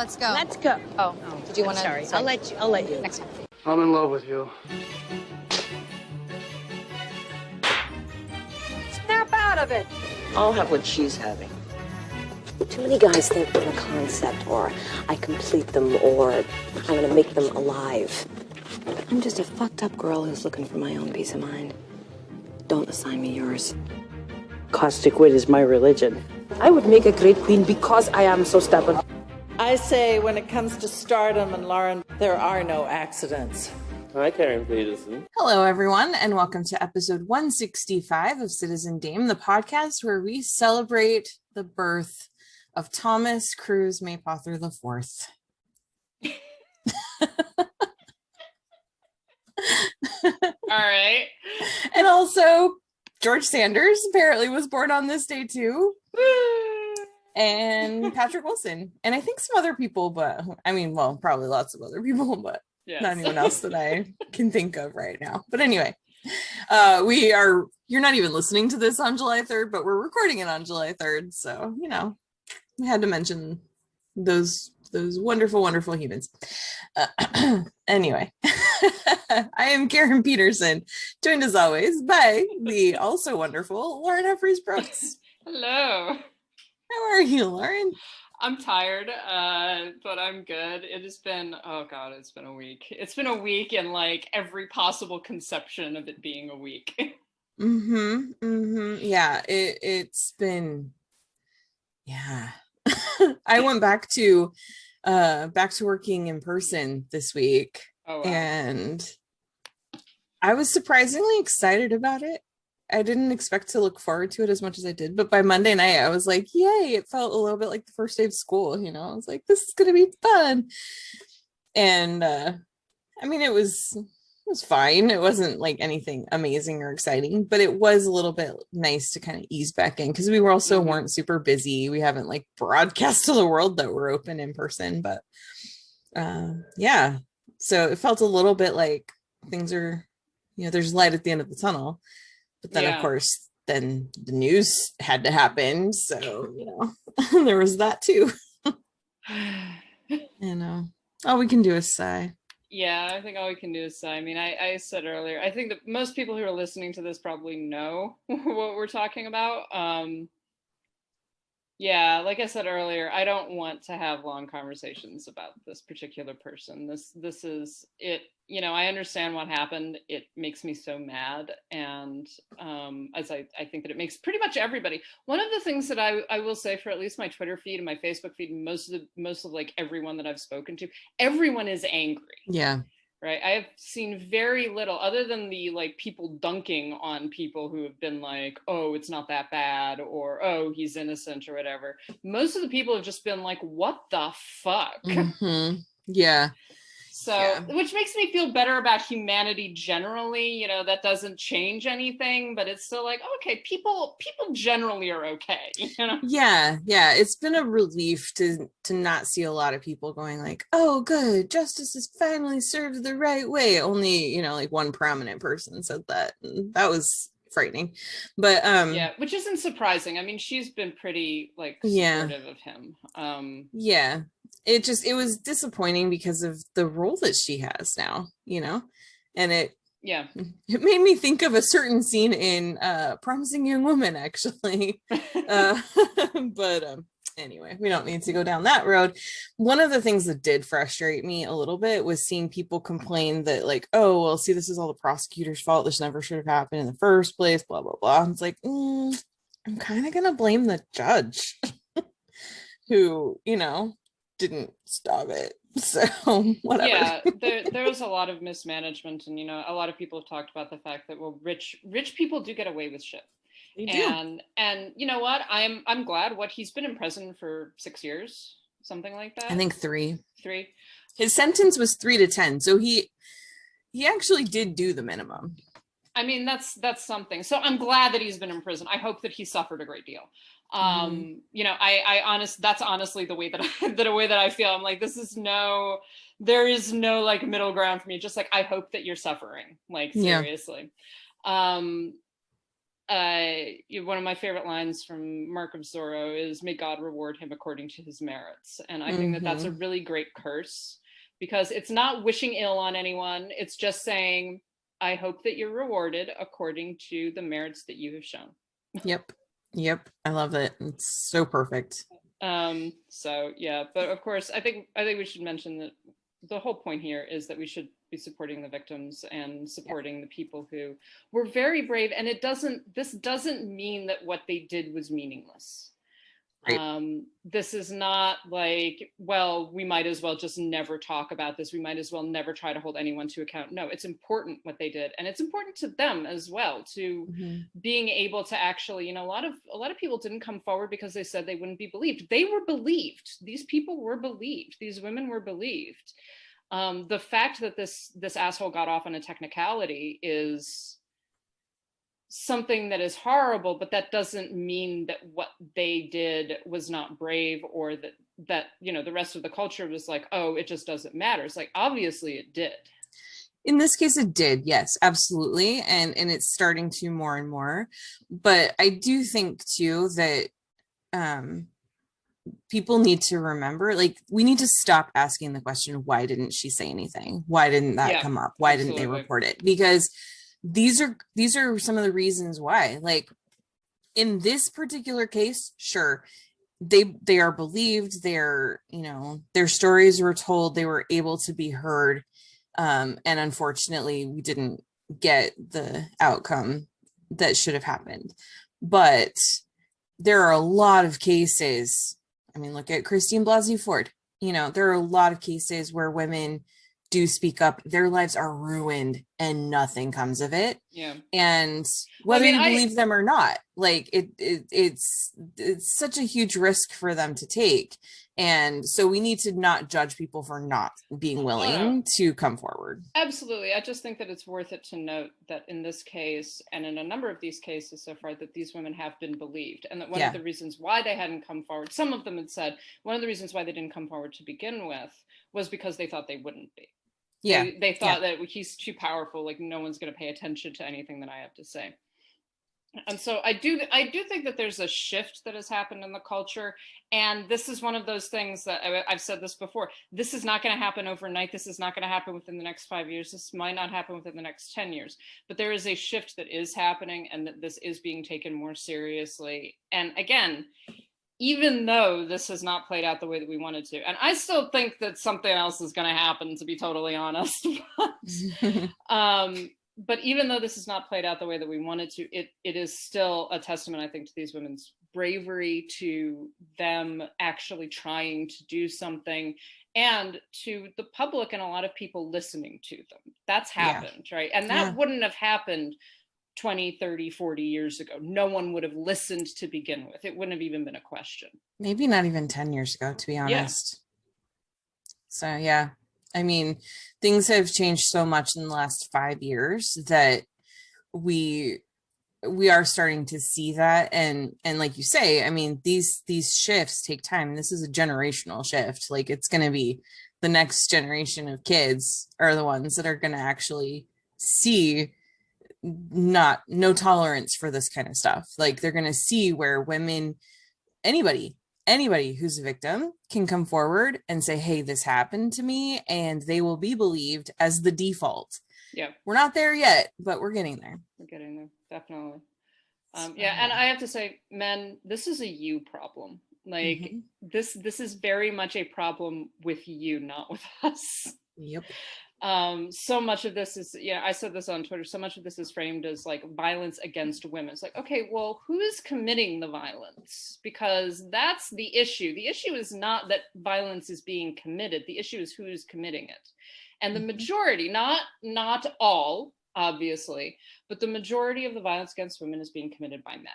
Let's go. Let's go. Oh, did you want to? Sorry, I'll let you. Next time. I'm in love with you. Snap out of it. I'll have what she's having. Too many guys think I'm a concept, or I complete them, or I'm gonna make them alive. I'm just a fucked up girl who's looking for my own peace of mind. Don't assign me yours. Caustic wit is my religion. I would make a great queen because I am so stubborn. I say when it comes to stardom and Lauren, there are no accidents. Hi, Karen Peterson. Hello, everyone, and welcome to episode 165 of Citizen Dame, the podcast where we celebrate the birth of Thomas Cruise Maypother IV. All right. And also, George Sanders apparently was born on this day too. And Patrick Wilson. And I think some other people, but I mean, well, probably lots of other people, but yes. Not anyone else that I can think of right now. But anyway, you're not even listening to this on July 3rd, but we're recording it on July 3rd. So, you know, we had to mention those wonderful, wonderful humans. Anyway, I am Karen Peterson, joined as always by the also wonderful Lauren Humphries Brooks. Hello. How are you, Lauren? I'm tired, but I'm good. It has been, oh God, it's been a week. It's been a week in like every possible conception of it being a week. Yeah, it's been, yeah. I went back to working in person this week. Oh, wow. And I was surprisingly excited about it. I didn't expect to look forward to it as much as I did, but by Monday night I was like, yay, it felt a little bit like the first day of school, you know. I was like, this is gonna be fun. And I mean, it was fine. It wasn't like anything amazing or exciting, but it was a little bit nice to kind of ease back in because we were also weren't super busy. We haven't like broadcast to the world that we're open in person, but yeah. So it felt a little bit like things are, you know, there's light at the end of the tunnel. But then, of course, then the news had to happen. So, you know, there was that too. You know, all we can do is sigh. Yeah, I think all we can do is sigh. I mean, I said earlier, I think that most people who are listening to this probably know what we're talking about. Yeah, like I said earlier, I don't want to have long conversations about this particular person. This is it. You know, I understand what happened. It makes me so mad. And as I think that it makes pretty much everybody. One of the things that I will say for at least my Twitter feed and my Facebook feed, and most of like everyone that I've spoken to, everyone is angry. Yeah. Right. I have seen very little other than the like people dunking on people who have been like, oh, it's not that bad, or oh, he's innocent or whatever. Most of the people have just been like, what the fuck? Yeah. So, which makes me feel better about humanity generally. You know, that doesn't change anything, but it's still like, okay, people generally are okay. You know? Yeah. It's been a relief to not see a lot of people going like, oh, good, justice is finally served the right way. Only, you know, like one prominent person said that. And that was frightening. But yeah, which isn't surprising. I mean, she's been pretty like supportive of him. Yeah. It was disappointing because of the role that she has now, you know, and it made me think of a certain scene in Promising Young Woman, actually. But anyway, we don't need to go down that road. One of the things that did frustrate me a little bit was seeing people complain that like, oh, well, see, this is all the prosecutor's fault. This never should have happened in the first place, blah, blah, blah. It's like, I'm kind of going to blame the judge who, you know, didn't stop it. So whatever. Yeah, there was a lot of mismanagement, and you know, a lot of people have talked about the fact that well, rich people do get away with shit. They do. And you know what? I'm glad. What, he's been in prison for 6 years, something like that. I think 3. 3. His sentence was 3 to 10, so he actually did do the minimum. I mean, that's something. So I'm glad that he's been in prison. I hope that he suffered a great deal. You know, that's honestly the way that I feel. I'm like, there is no like middle ground for me. Just like, I hope that you're suffering, like seriously. one of my favorite lines from Mark of Zorro is, "May God reward him according to his merits." And I think that that's a really great curse, because it's not wishing ill on anyone. It's just saying, I hope that you're rewarded according to the merits that you have shown. Yep. I love it. It's so perfect. So yeah, but of course, I think we should mention that the whole point here is that we should be supporting the victims and supporting the people who were very brave. And this doesn't mean that what they did was meaningless. Right. This is not like, well, we might as well just never talk about this. We might as well never try to hold anyone to account. No, it's important what they did. And it's important to them as well, to being able to actually, a lot of people didn't come forward because they said they wouldn't be believed. They were believed. These people were believed. These women were believed. The fact that this asshole got off on a technicality is something that is horrible, but that doesn't mean that what they did was not brave, or that the rest of the culture was like, oh, it just doesn't matter. It's like, obviously it did. In this case, it did. Yes, absolutely. And it's starting to more and more. But I do think too that people need to remember, like, we need to stop asking the question, why didn't she say anything? Why didn't that come up? Why didn't they report it? Because these are some of the reasons why. Like, in this particular case, sure, they are believed, they're, their stories were told, they were able to be heard, and unfortunately we didn't get the outcome that should have happened. But there are a lot of cases, I mean, look at Christine Blasey Ford. There are a lot of cases where women do speak up, their lives are ruined and nothing comes of it. Yeah. And whether you believe them or not, like, it's such a huge risk for them to take. And so we need to not judge people for not being willing to come forward. Absolutely. I just think that it's worth it to note that in this case, and in a number of these cases so far, that these women have been believed. And that one of the reasons why they hadn't come forward, some of them had said, one of the reasons why they didn't come forward to begin with was because they thought they wouldn't be. Yeah. They thought that he's too powerful, like no one's going to pay attention to anything that I have to say. And so I do think that there's a shift that has happened in the culture. And this is one of those things that I've said this before. This is not going to happen overnight. This is not going to happen within the next 5 years. This might not happen within the next 10 years. But there is a shift that is happening, and that this is being taken more seriously. And again, even though this has not played out the way that we wanted to, and I still think that something else is going to happen, to be totally honest. But even though this has not played out the way that we wanted to, it is still a testament, I think, to these women's bravery, to them actually trying to do something, and to the public and a lot of people listening to them. That's happened, right? And that wouldn't have happened 20, 30, 40 years ago. No one would have listened to begin with. It wouldn't have even been a question. Maybe not even 10 years ago, to be honest. So, yeah. I mean, things have changed so much in the last 5 years that we are starting to see that. And like you say, I mean, these shifts take time. This is a generational shift. Like, it's going to be the next generation of kids are the ones that are going to actually see no tolerance for this kind of stuff. Like, they're going to see where women, anybody who's a victim can come forward and say, hey, this happened to me, and they will be believed as the default. Yeah. We're not there yet, but we're getting there. We're getting there. Definitely. Yeah. And I have to say, men, this is a you problem. Like, this is very much a problem with you, not with us. Yep. So much of this is, I said this on Twitter, so much of this is framed as like violence against women. It's like, okay, well, who is committing the violence? Because that's the issue. The issue is not that violence is being committed. The issue is who is committing it. And the majority, not all, obviously, but the majority of the violence against women is being committed by men,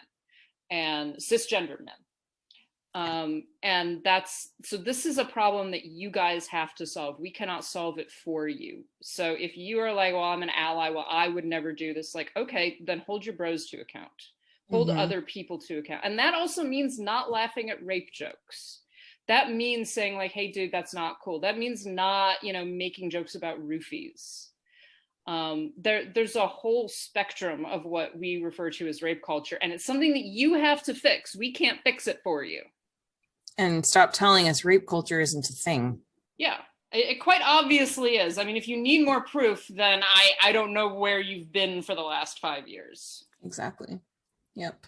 and cisgender men. And so this is a problem that you guys have to solve. We cannot solve it for you. So if you are like, well, I'm an ally, well, I would never do this. Like, okay, then hold your bros to account. Hold other people to account. And that also means not laughing at rape jokes. That means saying like, hey, dude, that's not cool. That means not, making jokes about roofies. There's a whole spectrum of what we refer to as rape culture, and it's something that you have to fix. We can't fix it for you. And stop telling us rape culture isn't a thing. Yeah, it quite obviously is. I mean, if you need more proof, then I don't know where you've been for the last 5 years. Exactly. Yep.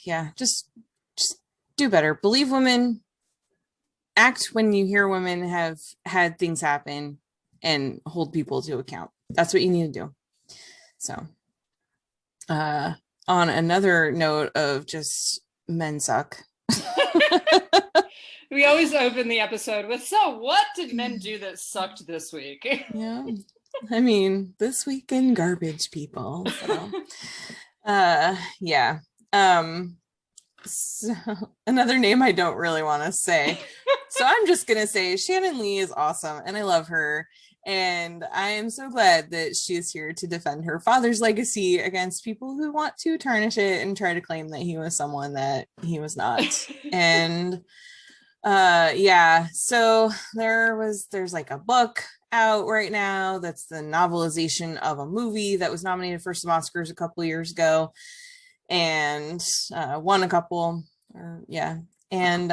Yeah, just do better. Believe women. Act when you hear women have had things happen, and hold people to account. That's what you need to do. So, on another note of just men suck. We always open the episode with, so what did men do that sucked this week? Yeah. I mean, this week in garbage, people. So, yeah. So, another name I don't really want to say. So I'm just going to say Shannon Lee is awesome and I love her. And I am so glad that she is here to defend her father's legacy against people who want to tarnish it and try to claim that he was someone that he was not. And yeah, so there's like a book out right now that's the novelization of a movie that was nominated for some Oscars a couple of years ago and won a couple, and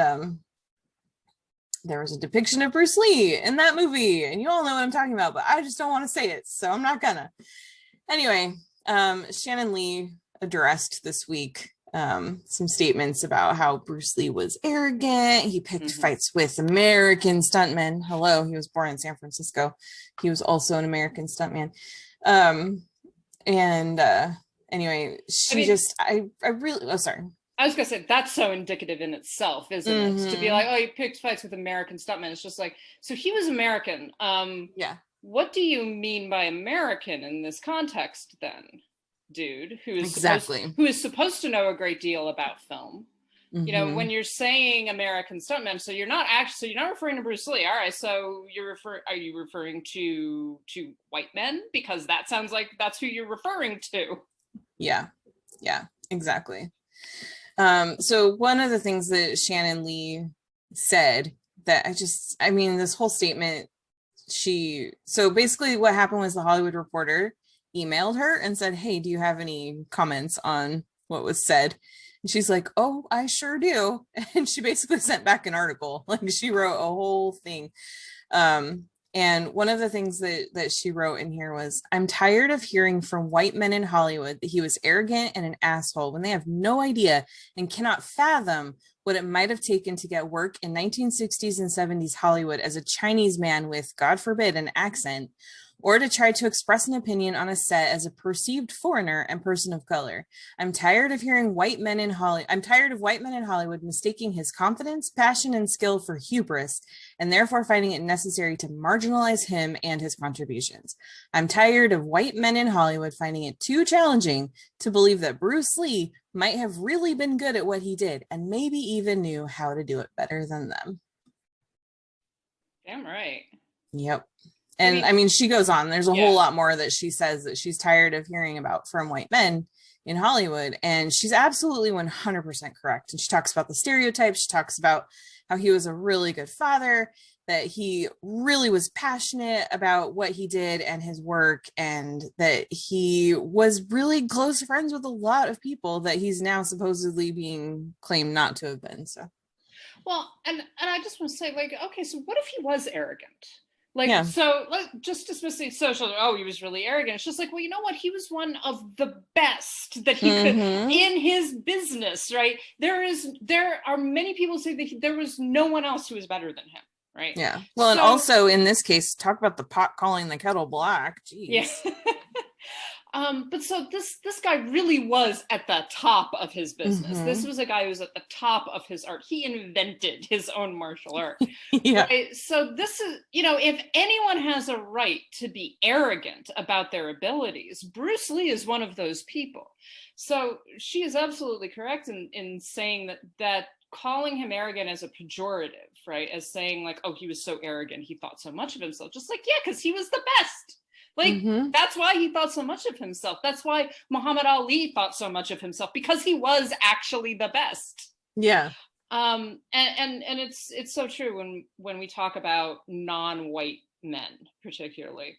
there was a depiction of Bruce Lee in that movie, and you all know what I'm talking about, but I just don't want to say it, so I'm not gonna. Anyway, Shannon Lee addressed this week some statements about how Bruce Lee was arrogant. He picked fights with American stuntmen. Hello, he was born in San Francisco. He was also an American stuntman. Anyway, I really, sorry. I was gonna say, that's so indicative in itself, isn't it? To be like, oh, he picked fights with American stuntmen. It's just like, so he was American. Yeah. What do you mean by American in this context then, dude? Who is supposed to know a great deal about film? You know, when you're saying American stuntmen, so you're not referring to Bruce Lee. All right, so are you referring to white men? Because that sounds like that's who you're referring to. Yeah, exactly. So one of the things that Shannon Lee said that this whole statement, so basically what happened was the Hollywood Reporter emailed her and said, hey, do you have any comments on what was said? And she's like, oh, I sure do. And she basically sent back an article. Like, she wrote a whole thing. And one of the things that she wrote in here was, I'm tired of hearing from white men in Hollywood that he was arrogant and an asshole when they have no idea and cannot fathom what it might have taken to get work in 1960s and 70s Hollywood as a Chinese man with, God forbid, an accent, or to try to express an opinion on a set as a perceived foreigner and person of color. I'm tired of white men in Hollywood mistaking his confidence, passion, and skill for hubris, and therefore finding it necessary to marginalize him and his contributions. I'm tired of white men in Hollywood finding it too challenging to believe that Bruce Lee might have really been good at what he did, and maybe even knew how to do it better than them. Damn right. Yep. And I mean, she goes on, there's a whole lot more that she says that she's tired of hearing about from white men in Hollywood. And she's absolutely 100% correct. And she talks about the stereotypes. She talks about how he was a really good father, that he really was passionate about what he did and his work, and that he was really close friends with a lot of people that he's now supposedly being claimed not to have been. So, well, and I just want to say, like, okay, so what if he was arrogant? Like, so just dismissing social, oh, he was really arrogant. It's just like, well, you know what? He was one of the best that he could in his business, right? There are many people who say that there was no one else who was better than him, right? Yeah. Well, and also in this case, talk about the pot calling the kettle black. Jeez. Yeah. But so this guy really was at the top of his business. This was a guy who was at the top of his art. He invented his own martial art. Yeah. Right? So this is, if anyone has a right to be arrogant about their abilities, Bruce Lee is one of those people. So she is absolutely correct in saying that calling him arrogant as a pejorative, right? As saying like, oh, he was so arrogant, he thought so much of himself. Just like, yeah, because he was the best. Like, that's why he thought so much of himself. That's why Muhammad Ali thought so much of himself, because he was actually the best. Yeah. And it's so true when we talk about non-white men, particularly.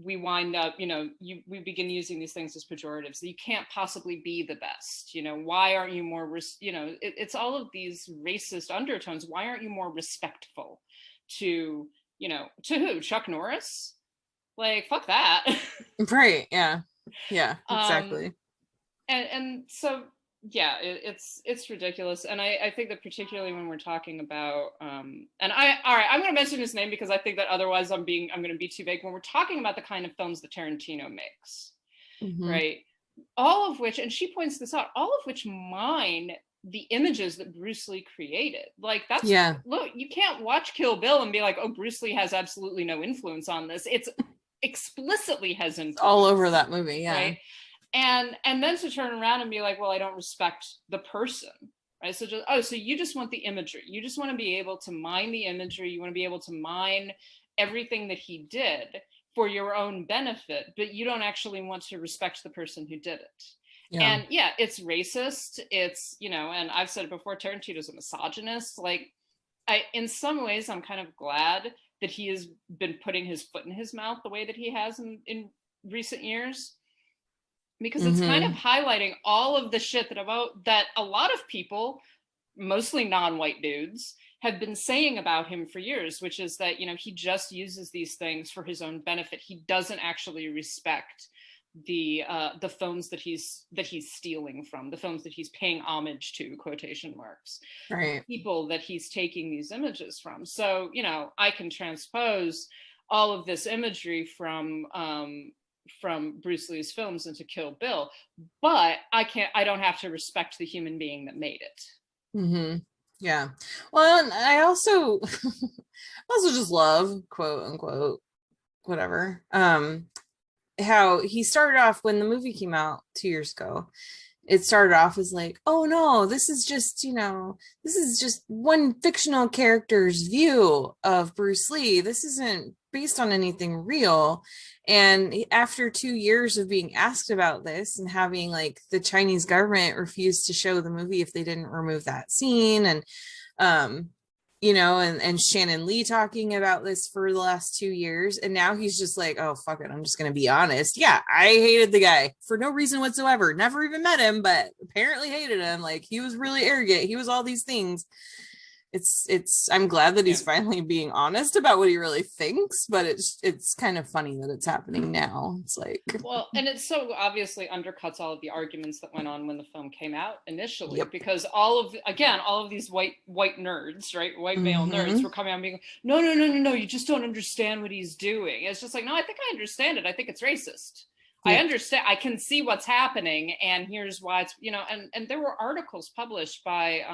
we wind up, we begin using these things as pejoratives. You can't possibly be the best. Why aren't you more, it's all of these racist undertones. Why aren't you more respectful to, to who? Chuck Norris? Like, fuck that. Right. Yeah. Yeah, exactly. And so, yeah, it's ridiculous. And I think that particularly when we're talking about, all right, I'm going to mention his name because I think that otherwise I'm going to be too vague. When we're talking about the kind of films that Tarantino makes, right? All of which, and she points this out, all of which mine the images that Bruce Lee created. Like, that's, look, you can't watch Kill Bill and be like, oh, Bruce Lee has absolutely no influence on this. It's explicitly has influence. All over that movie, yeah. Right? And then to turn around and be like, well, I don't respect the person, right? So so you just want the imagery. You just want to be able to mine the imagery. You want to be able to mine everything that he did for your own benefit, but you don't actually want to respect the person who did it. Yeah. And yeah, it's racist. It's, and I've said it before, Tarantino's a misogynist. Like, in some ways, I'm kind of glad that he has been putting his foot in his mouth the way that he has in recent years, because it's kind of highlighting all of the shit that a lot of people, mostly non-white dudes, have been saying about him for years, which is that, he just uses these things for his own benefit. He doesn't actually respect the films that he's stealing from, the films that he's paying homage to, quotation marks, right, people that he's taking these images from. So, I can transpose all of this imagery from Bruce Lee's films into Kill Bill, but I don't have to respect the human being that made it. Yeah. Well, and I also just love, quote unquote, whatever, how he started off when the movie came out 2 years ago. It started off as like, oh no, this is just one fictional character's view of Bruce Lee. This isn't based on anything real. And after 2 years of being asked about this and having like the Chinese government refuse to show the movie if they didn't remove that scene, and and Shannon Lee talking about this for the last 2 years, and now he's just like, oh fuck it, I'm just gonna be honest. Yeah, I hated the guy for no reason whatsoever. Never even met him, but apparently hated him. Like, he was really arrogant. He was all these things. I'm glad that he's finally being honest about what he really thinks, but it's kind of funny that it's happening now. It's like, well, and it so obviously undercuts all of the arguments that went on when the film came out initially, because all of these white nerds, right, white male nerds were coming out and being, no, you just don't understand what he's doing. It's just like, no, I think I understand it. I think it's racist. I understand. I can see what's happening, and here's why it's, and there were articles published by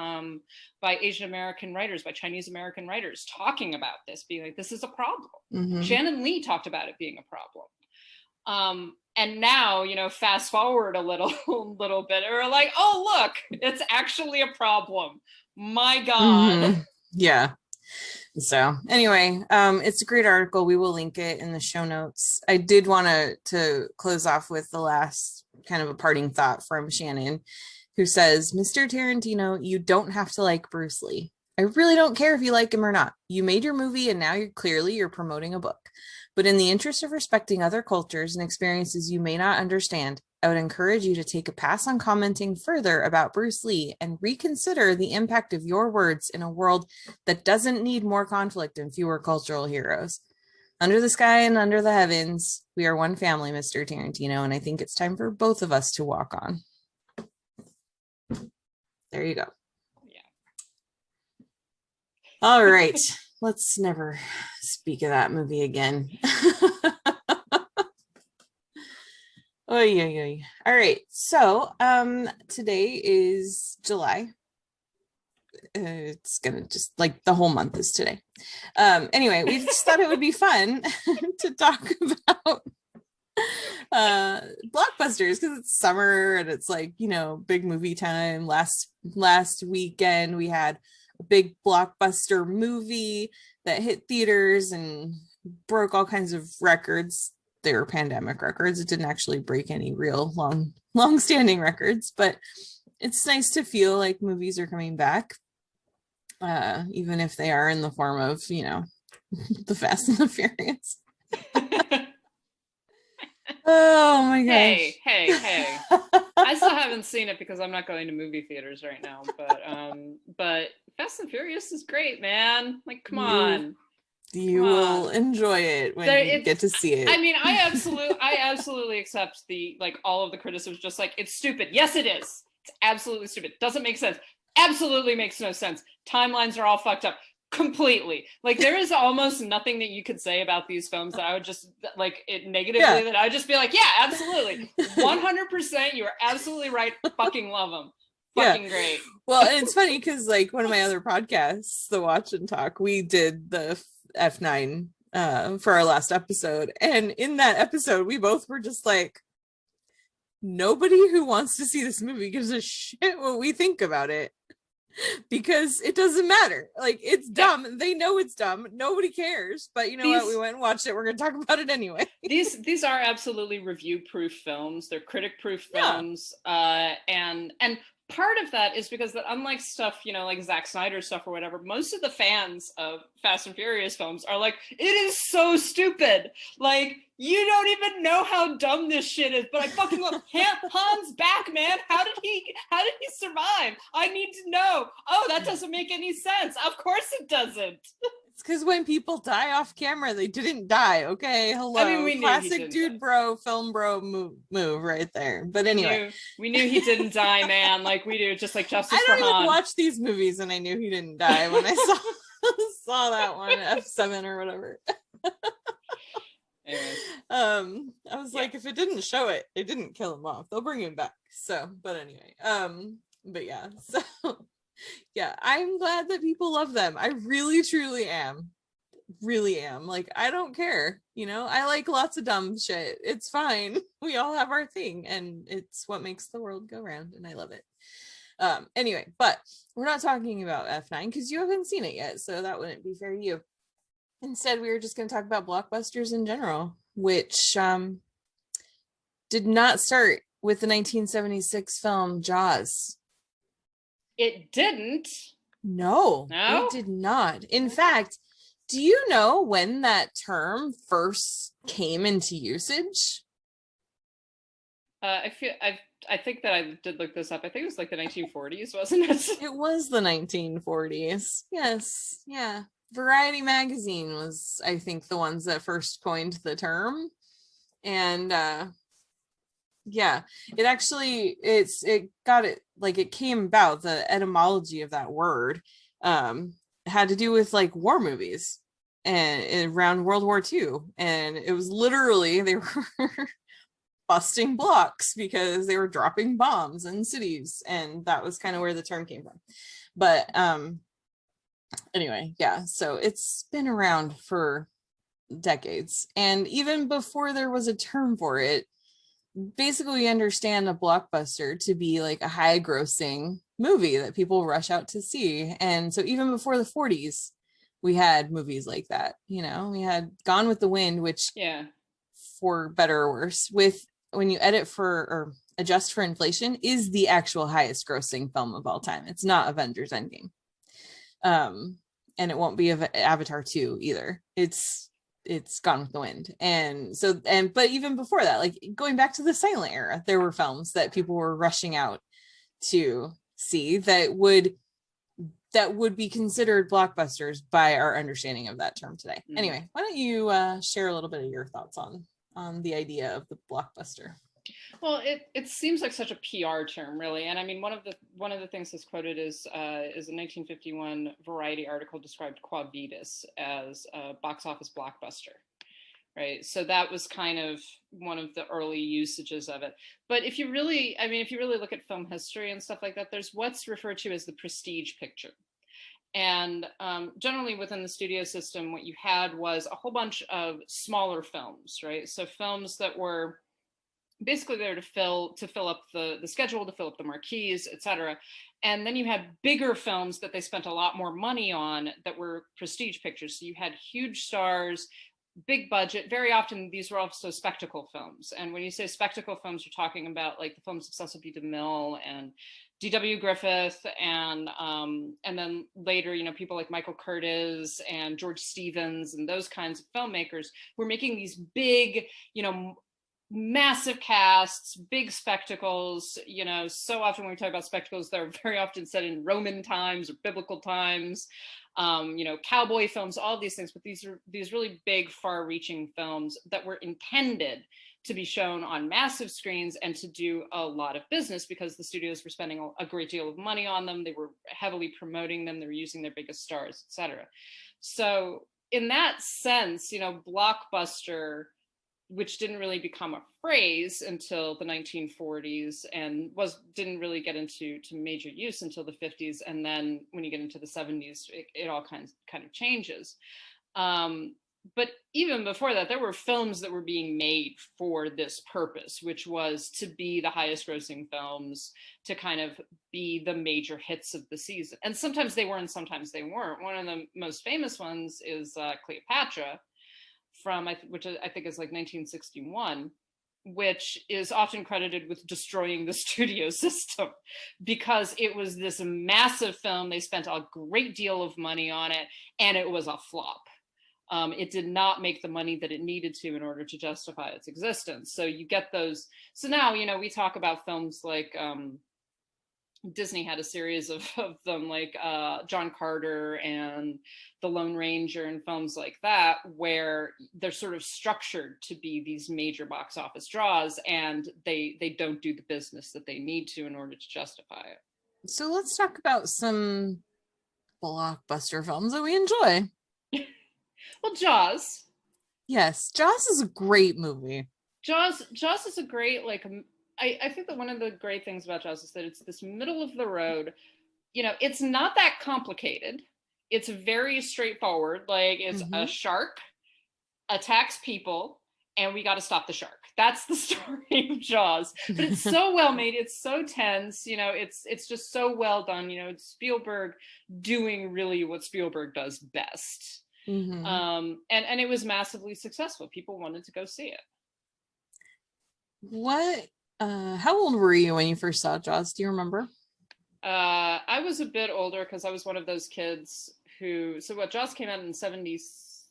Asian American writers, by Chinese American writers, talking about this, being like, this is a problem. Shannon Lee talked about it being a problem. And now, fast forward a little bit, or like, oh look, it's actually a problem. My God. Yeah. So anyway, it's a great article. We will link it in the show notes. I did want to close off with the last kind of a parting thought from Shannon, who says, Mr. Tarantino, you don't have to like Bruce Lee. I really don't care if you like him or not. You made your movie and now you're promoting a book. But in the interest of respecting other cultures and experiences you may not understand, I would encourage you to take a pass on commenting further about Bruce Lee and reconsider the impact of your words in a world that doesn't need more conflict and fewer cultural heroes. Under the sky and under the heavens, we are one family, Mr. Tarantino, and I think it's time for both of us to walk on. There you go. Yeah. All right. Let's never speak of that movie again. Oh yeah. All right. So today is July. It's gonna just like the whole month is today. Anyway, we just thought it would be fun to talk about blockbusters, because it's summer and it's like, big movie time. Last weekend we had a big blockbuster movie that hit theaters and broke all kinds of records. They were pandemic records. It didn't actually break any real long-standing records, but it's nice to feel like movies are coming back, even if they are in the form of, the Fast and the Furious. Oh my gosh. Hey. I still haven't seen it because I'm not going to movie theaters right now, but Fast and Furious is great, man. Like, come on. You will enjoy it when you get to see it. I mean, I absolutely accept the, like, all of the criticisms, just like, it's stupid. Yes, it is. It's absolutely stupid. Doesn't make sense. Absolutely makes no sense. Timelines are all fucked up. Completely. Like, there is almost nothing that you could say about these films that I would just, like, it negatively, that I would just be like, yeah, absolutely. 100%. You are absolutely right. Fucking love them. Fucking great. Well, and it's funny because, like, one of my other podcasts, The Watch and Talk, we did the F9 for our last episode, and in that episode we both were just like, nobody who wants to see this movie gives a shit what we think about it, because it doesn't matter. Like, it's dumb. They know it's dumb. Nobody cares. But you know what? We went and watched it. We're going to talk about it anyway. These are absolutely review-proof films. They're critic-proof films. And part of that is because that, unlike stuff, you know, like Zack Snyder stuff or whatever, most of the fans of Fast and Furious films are like, it is so stupid. Like, you don't even know how dumb this shit is, but I fucking love Han's back, man. How did he survive? I need to know. Oh, that doesn't make any sense. Of course it doesn't. It's because when people die off camera, they didn't die. Okay, hello. I mean, we knew classic dude bro, film bro move right there. But anyway, we knew he didn't die, man. Like we do, just like Justice I for don't Han. even watch these movies, and I knew he didn't die when I saw that one, F7 or whatever. Anyways. I was like, if it didn't show it, they didn't kill him off. They'll bring him back. So, but anyway, but yeah, so yeah, I'm glad that people love them. I really, truly am. Like, I don't care, you know, I like lots of dumb shit. It's fine. We all have our thing, and it's what makes the world go round, and I love it. Anyway, but we're not talking about F9 because you haven't seen it yet, so that wouldn't be fair to you. Instead, we were just going to talk about blockbusters in general, which did not start with the 1976 film Jaws. It didn't. No, it did not. In fact, do you know when that term first came into usage? I think that I did look this up. I think it was like the 1940s, wasn't it? It was the 1940s. Yes. Yeah. Variety magazine was, I think, the ones that first coined the term. And yeah, it actually, it came about, the etymology of that word had to do with like war movies and around World War II. And it was literally, they were busting blocks because they were dropping bombs in cities. And that was kind of where the term came from. But anyway, yeah, so it's been around for decades. And even before there was a term for it, basically we understand a blockbuster to be like a high grossing movie that people rush out to see. And so even before the 40s, we had movies like that. You know, we had Gone with the Wind, which, for better or worse, with when you edit for or adjust for inflation, is the actual highest grossing film of all time. It's not Avengers Endgame. And it won't be Avatar 2 either. It's Gone with the Wind. And so, but even before that, like going back to the silent era, there were films that people were rushing out to see that would be considered blockbusters by our understanding of that term today. Anyway, why don't you share a little bit of your thoughts on the idea of the blockbuster? Well, it seems like such a PR term, really. And I mean, one of the things that's quoted is a 1951 Variety article described Quo Vadis as a box office blockbuster, right? So that was kind of one of the early usages of it. But if you really look at film history and stuff like that, there's what's referred to as the prestige picture. And generally within the studio system, what you had was a whole bunch of smaller films, right? So films that were basically there to fill up the schedule, to fill up the marquees, etc. And then you had bigger films that they spent a lot more money on that were prestige pictures. So you had huge stars, big budget. Very often these were also spectacle films. And when you say spectacle films, you're talking about like the films of Cecil B. DeMille and D.W. Griffith, and then later, you know, people like Michael Curtiz and George Stevens and those kinds of filmmakers were making these big, you know, massive casts, big spectacles. You know, so often when we talk about spectacles, they're very often set in Roman times or biblical times. You know, cowboy films, all these things, but these are these really big, far-reaching films that were intended to be shown on massive screens and to do a lot of business because the studios were spending a great deal of money on them. They were heavily promoting them. They were using their biggest stars, etc. So in that sense, you know, blockbuster, which didn't really become a phrase until the 1940s and didn't really get into major use until the 50s, and then when you get into the 70s, it all kind of changes. But even before that, there were films that were being made for this purpose, which was to be the highest grossing films, to kind of be the major hits of the season. And sometimes they were and sometimes they weren't. One of the most famous ones is Cleopatra, which I think is like 1961, which is often credited with destroying the studio system because it was this massive film. They spent a great deal of money on it and it was a flop. It did not make the money that it needed to in order to justify its existence. So you get those. So now, you know, we talk about films like Disney had a series of them, like John Carter and The Lone Ranger and films like that, where they're sort of structured to be these major box office draws, and they don't do the business that they need to in order to justify it. So let's talk about some blockbuster films that we enjoy. Well, Jaws. Yes, Jaws is a great movie. Jaws is a great, like, I think that one of the great things about Jaws is that it's this middle of the road. You know, it's not that complicated. It's very straightforward. Like, it's a shark attacks people and we got to stop the shark. That's the story of Jaws. But it's so well made. It's so tense. You know, it's just so well done. You know, it's Spielberg doing really what Spielberg does best. And it was massively successful. People wanted to go see it. How old were you when you first saw Jaws? Do you remember? I was a bit older because I was one of those kids Jaws came out in 76,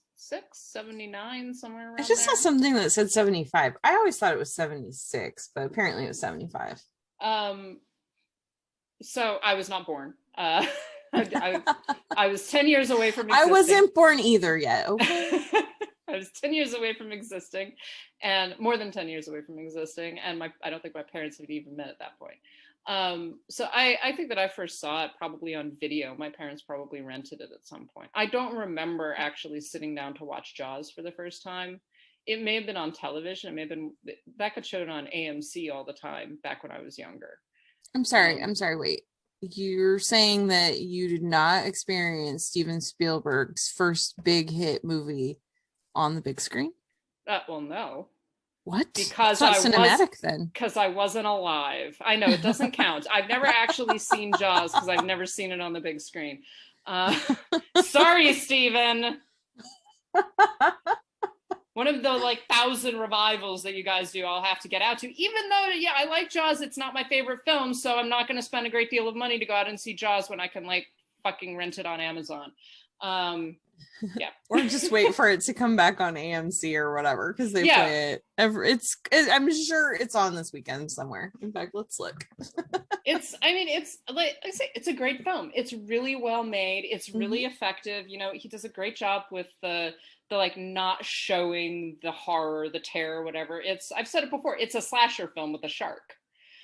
79, somewhere around I just there. saw something that said 75. I always thought it was 76, but apparently it was 75. So I was not born. I was 10 years away from existing. I wasn't born either yet. Okay. I was 10 years away from existing, and more than 10 years away from existing. And I don't think my parents had even met at that point. So I think that I first saw it probably on video. My parents probably rented it at some point. I don't remember actually sitting down to watch Jaws for the first time. It may have been on television. It may have been, that got shown on AMC all the time back when I was younger. I'm sorry, wait. You're saying that you did not experience Steven Spielberg's first big hit movie on the big screen? Well, no. What? Because it's not cinematic then. Because I wasn't alive. I know, it doesn't count. I've never actually seen Jaws because I've never seen it on the big screen. Sorry, Steven. One of the 1,000 revivals that you guys do, I'll have to get out to. Even though, yeah, I like Jaws, it's not my favorite film, so I'm not going to spend a great deal of money to go out and see Jaws when I can fucking rent it on Amazon. Yeah. Or just wait for it to come back on AMC or whatever, because they play it I'm sure it's on this weekend somewhere. In fact, let's look. It's like I say, it's a great film. It's really well made. It's really effective. You know, he does a great job with the not showing the horror, the terror, whatever. I've said it before, it's a slasher film with a shark.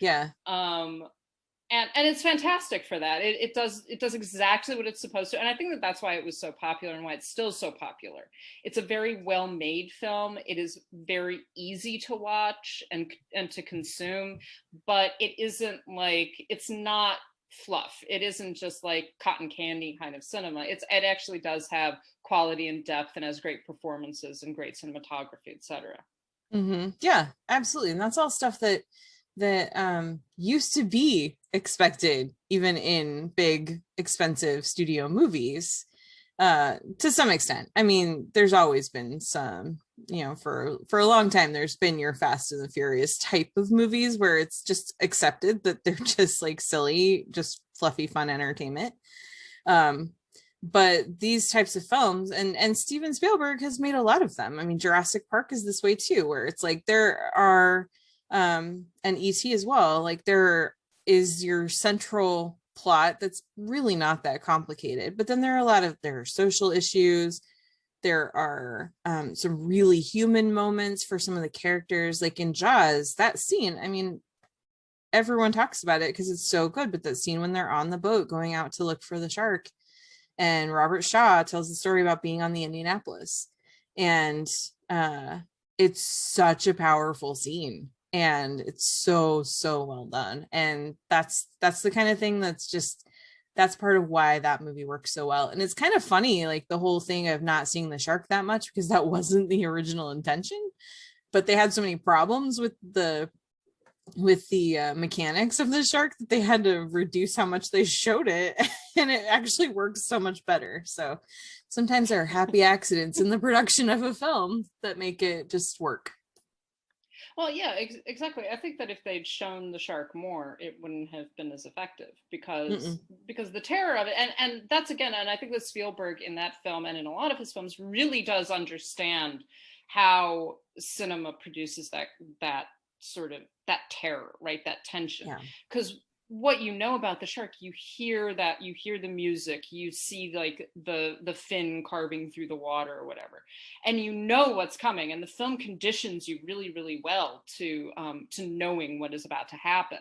Yeah. And it's fantastic for that. It does exactly what it's supposed to. And I think that that's why it was so popular and why it's still so popular. It's a very well-made film. It is very easy to watch and to consume, but it's not fluff. It isn't just like cotton candy kind of cinema. It actually does have quality and depth and has great performances and great cinematography, etc. Yeah, absolutely. And that's all stuff that used to be expected even in big expensive studio movies, to some extent. I mean, there's always been some, for a long time there's been your Fast and the Furious type of movies where it's just accepted that they're just silly, just fluffy fun entertainment. But these types of films, and Steven Spielberg has made a lot of them. I mean, Jurassic Park is this way too, where it's like there are and ET as well, like there is your central plot that's really not that complicated, but then there are social issues. There are some really human moments for some of the characters, like in Jaws, that scene, I mean, everyone talks about it because it's so good, but that scene when they're on the boat going out to look for the shark, and Robert Shaw tells the story about being on the Indianapolis, and it's such a powerful scene, and it's so well done. And that's the kind of thing that's part of why that movie works so well. And it's kind of funny, like the whole thing of not seeing the shark that much, because that wasn't the original intention, but they had so many problems with the mechanics of the shark that they had to reduce how much they showed it, and it actually works so much better. So sometimes there are happy accidents in the production of a film that make it just work. Well, yeah, exactly. I think that if they'd shown the shark more, it wouldn't have been as effective, because the terror of it, and that's, again, and I think that Spielberg in that film and in a lot of his films really does understand how cinema produces that sort of that terror, right? That tension. Because what you know about the shark, you hear the music, you see like the fin carving through the water or whatever, and you know what's coming, and the film conditions you really, really well to knowing what is about to happen,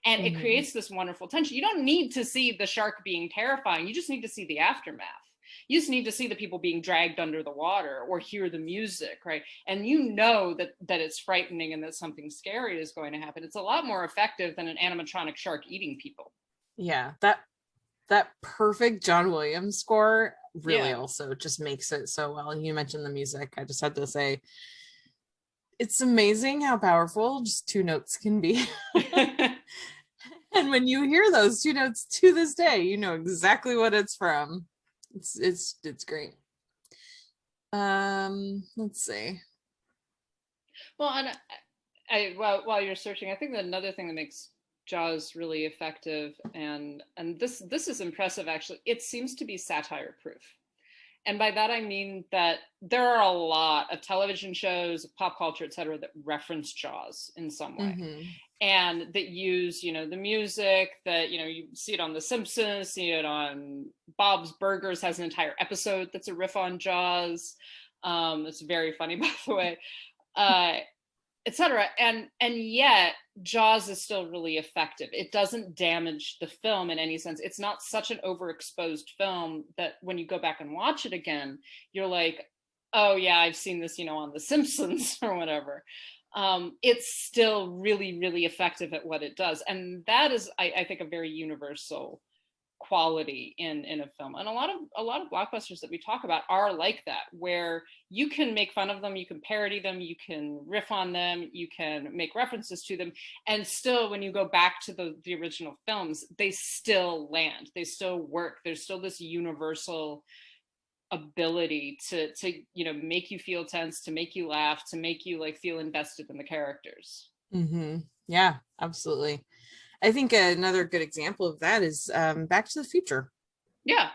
and it creates this wonderful tension. You don't need to see the shark being terrifying, you just need to see the aftermath. You just need to see the people being dragged under the water or hear the music, right? And you know that it's frightening and that something scary is going to happen. It's a lot more effective than an animatronic shark eating people. Yeah, that perfect John Williams score really also just makes it so well. And you mentioned the music. I just had to say, it's amazing how powerful just two notes can be. And when you hear those two notes to this day, you know exactly what it's from. It's great. Let's see. Well, and while you're searching, I think that another thing that makes Jaws really effective, and this is impressive actually, it seems to be satire proof. And by that I mean that there are a lot of television shows, pop culture, etc., that reference Jaws in some way. And that use, the music, that, you see it on The Simpsons, see it on Bob's Burgers, has an entire episode that's a riff on Jaws. It's very funny, by the way, etc. And yet Jaws is still really effective. It doesn't damage the film in any sense. It's not such an overexposed film that when you go back and watch it again, you're like, oh yeah, I've seen this, on The Simpsons or whatever. It's still really, really effective at what it does. And that is, I think, a very universal quality in a film. And a lot of blockbusters that we talk about are like that, where you can make fun of them, you can parody them, you can riff on them, you can make references to them, and still when you go back to the original films, they still land, they still work. There's still this universal ability to make you feel tense, to make you laugh, to make you like feel invested in the characters. Yeah, absolutely. I think another good example of that is Back to the Future. Yeah.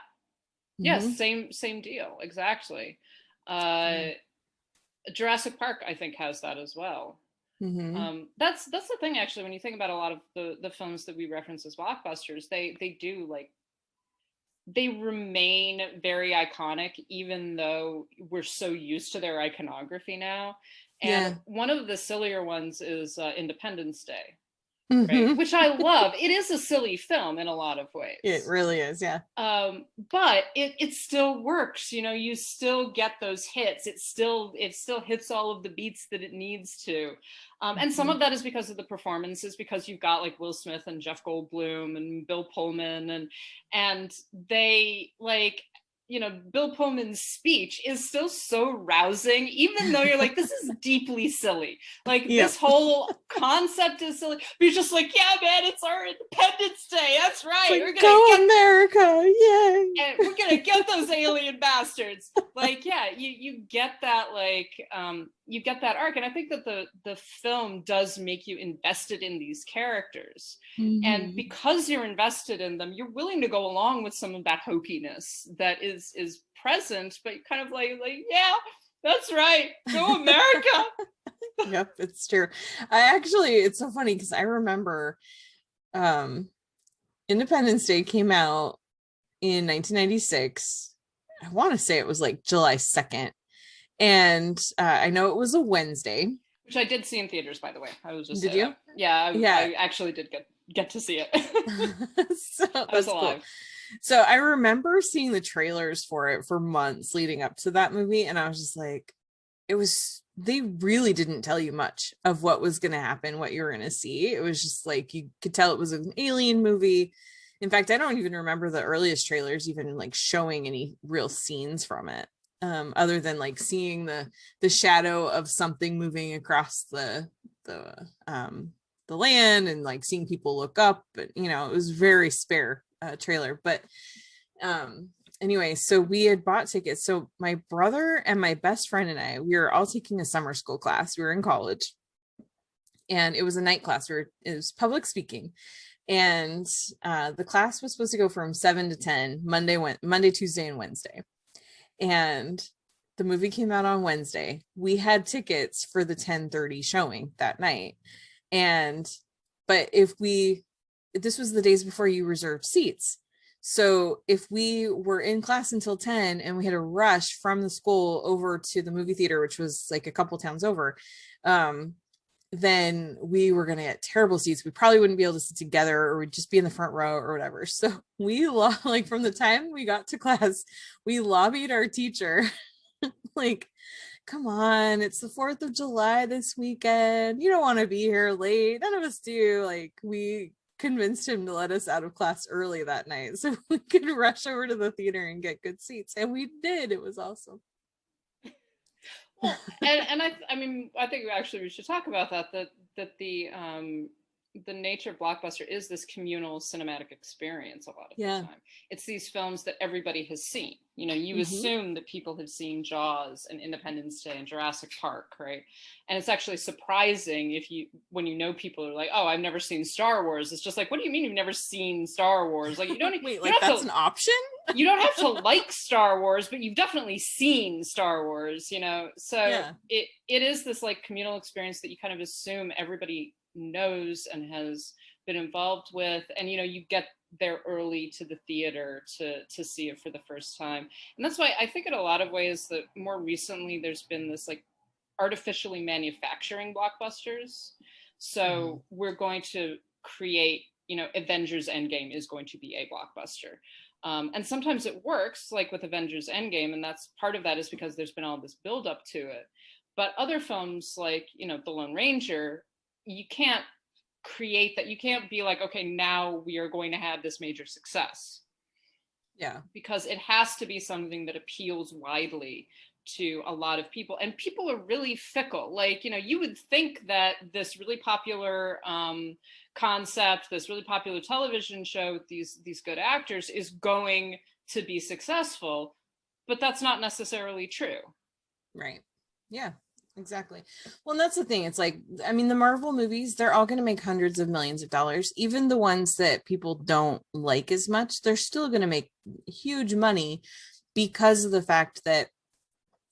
Same deal, exactly. Jurassic Park, I think, has that as well. That's the thing, actually, when you think about a lot of the films that we reference as blockbusters, they do, like, they remain very iconic, even though we're so used to their iconography now. And one of the sillier ones is Independence Day, right? Which I love. It is a silly film in a lot of ways. It really is, yeah. But it still works. You still get those hits. It still hits all of the beats that it needs to. And some of that is because of the performances, because you've got like Will Smith and Jeff Goldblum and Bill Pullman, and they, like, Bill Pullman's speech is still so rousing, even though you're like, this is deeply silly. Like, this whole concept is silly. But he's just like, yeah, man, it's our Independence Day. That's right. Like, we're gonna go get America, yay! And we're gonna get those alien bastards. Like, yeah, you get that, like, you get that arc, and I think that the film does make you invested in these characters, and because you're invested in them, you're willing to go along with some of that hokiness that is present, but kind of like yeah, that's right, go America. Yep, it's true. It's so funny because I remember Independence Day came out in 1996. I want to say it was like July 2nd. And I know it was a Wednesday. Which I did see in theaters, by the way. I was just Did you? That. Yeah, I actually did get to see it. So I was alive. Cool. So I remember seeing the trailers for it for months leading up to that movie. And I was just like, they really didn't tell you much of what was going to happen, what you were going to see. It was just like, you could tell it was an alien movie. In fact, I don't even remember the earliest trailers even like showing any real scenes from it, other than like seeing the shadow of something moving across the land and like seeing people look up. But it was very spare trailer. But anyway, so we had bought tickets. So my brother and my best friend and I, we were all taking a summer school class. We were in college, and it was a night class. It was public speaking. And the class was supposed to go from 7 to 10 Monday, Tuesday, and Wednesday. And the movie came out on Wednesday. We had tickets for the 10:30 showing that night. But this was the days before you reserved seats. So if we were in class until 10 and we had a rush from the school over to the movie theater, which was like a couple towns over, then we were going to get terrible seats. We probably wouldn't be able to sit together, or we'd just be in the front row or whatever. So we like from the time we got to class, we lobbied our teacher like, come on, it's the 4th of July this weekend. You don't want to be here late. None of us do. Like, we convinced him to let us out of class early that night so we could rush over to the theater and get good seats. And we did. It was awesome. Well, and I mean, I think actually we should talk about that the nature of Blockbuster is this communal cinematic experience a lot of the time. It's these films that everybody has seen. You assume that people have seen Jaws and Independence Day and Jurassic Park, right? And it's actually surprising when you know people are like, oh, I've never seen Star Wars. It's just like, what do you mean you've never seen Star Wars? Like, you don't wait, like that's an option? You don't have to like Star Wars, but you've definitely seen Star Wars, So it is this like communal experience that you kind of assume everybody knows and has been involved with, and you get there early to the theater to see it for the first time. And that's why I think in a lot of ways that more recently there's been this like artificially manufacturing blockbusters. So we're going to create, Avengers Endgame is going to be a blockbuster. And sometimes it works, like with Avengers Endgame, and that's part of that is because there's been all this build up to it. But other films like, The Lone Ranger, you can't create that. You can't be like, okay, now we are going to have this major success. Yeah. Because it has to be something that appeals widely to a lot of people. And people are really fickle. Like, you would think that this really popular concept, this really popular television show with these good actors is going to be successful, but that's not necessarily true. Right. Yeah. Exactly. Well, and that's the thing. It's like, I mean, the Marvel movies, they're all going to make hundreds of millions of dollars. Even the ones that people don't like as much, they're still going to make huge money because of the fact that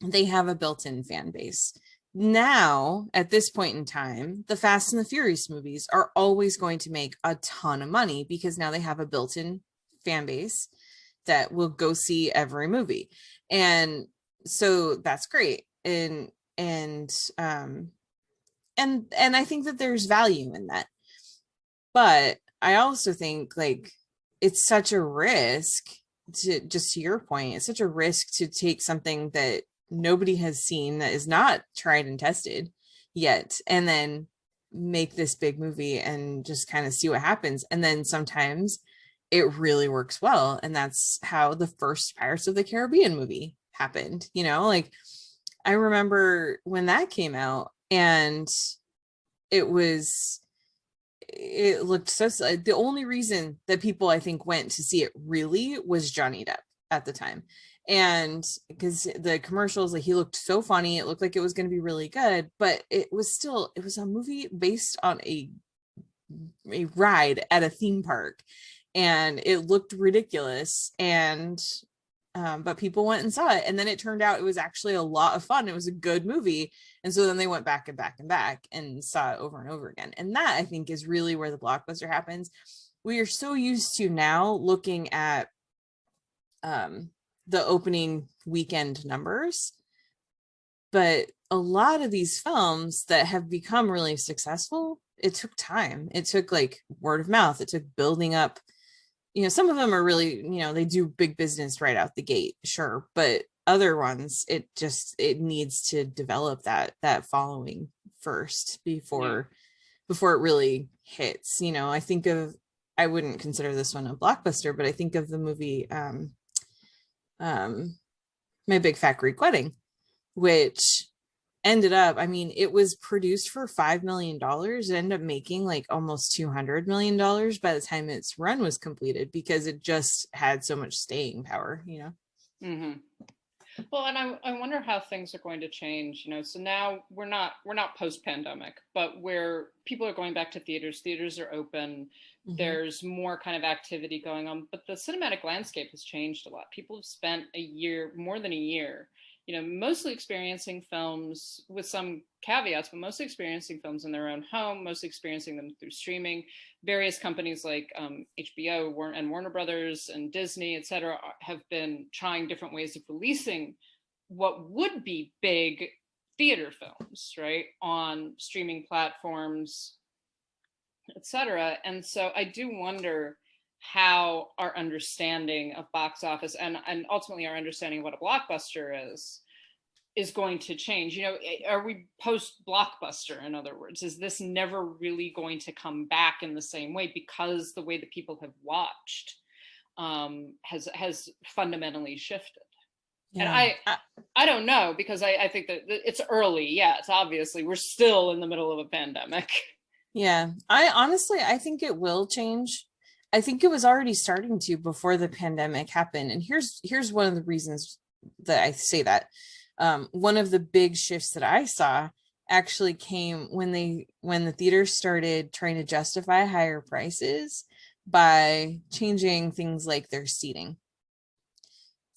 they have a built-in fan base. Now, at this point in time, the Fast and the Furious movies are always going to make a ton of money because now they have a built-in fan base that will go see every movie. And so that's great. And I think that there's value in that, but I also think like it's such a risk to your point, it's such a risk to take something that nobody has seen, that is not tried and tested yet, and then make this big movie and just kind of see what happens. And then sometimes it really works well. And that's how the first Pirates of the Caribbean movie happened. You know, like I remember when that came out, and it looked so, the only reason that people I think went to see it really was Johnny Depp at the time. And because the commercials, like, he looked so funny, it looked like it was going to be really good, but it was a movie based on a ride at a theme park, and it looked ridiculous. And but people went and saw it, and then it turned out it was actually a lot of fun. It was a good movie, and so then they went back and back and back and saw it over and over again. And that, I think, is really where the blockbuster happens. We are so used to now looking at the opening weekend numbers, but a lot of these films that have become really successful, it took time. It took like word of mouth. It took building up. You know, some of them are really, you know, they do big business right out the gate, sure, but other ones, it needs to develop that following first before it really hits. You know, I wouldn't consider this one a blockbuster, but I think of the movie My Big Fat Greek Wedding, which ended up, I mean, it was produced for $5 million. It ended up making like almost $200 million by the time its run was completed, because it just had so much staying power, you know? Mm-hmm. Well, and I wonder how things are going to change, you know. So now we're not post-pandemic, but where people are going back to theaters are open. Mm-hmm. There's more kind of activity going on, but the cinematic landscape has changed a lot. People have spent more than a year, you know, mostly experiencing films, with some caveats, but mostly experiencing films in their own home, mostly experiencing them through streaming. Various companies like HBO and Warner Brothers and Disney, et cetera, have been trying different ways of releasing what would be big theater films, right, on streaming platforms, et cetera. And so I do wonder how our understanding of box office and ultimately our understanding of what a blockbuster is going to change. You know, are we post blockbuster? In other words, is this never really going to come back in the same way, because the way that people have watched has fundamentally shifted? Yeah. And I don't know, because I think that it's early. Yeah, it's obviously we're still in the middle of a pandemic. Yeah, I think it will change. I think it was already starting to before the pandemic happened. And here's one of the reasons that I say that. One of the big shifts that I saw actually came when the theaters started trying to justify higher prices by changing things like their seating.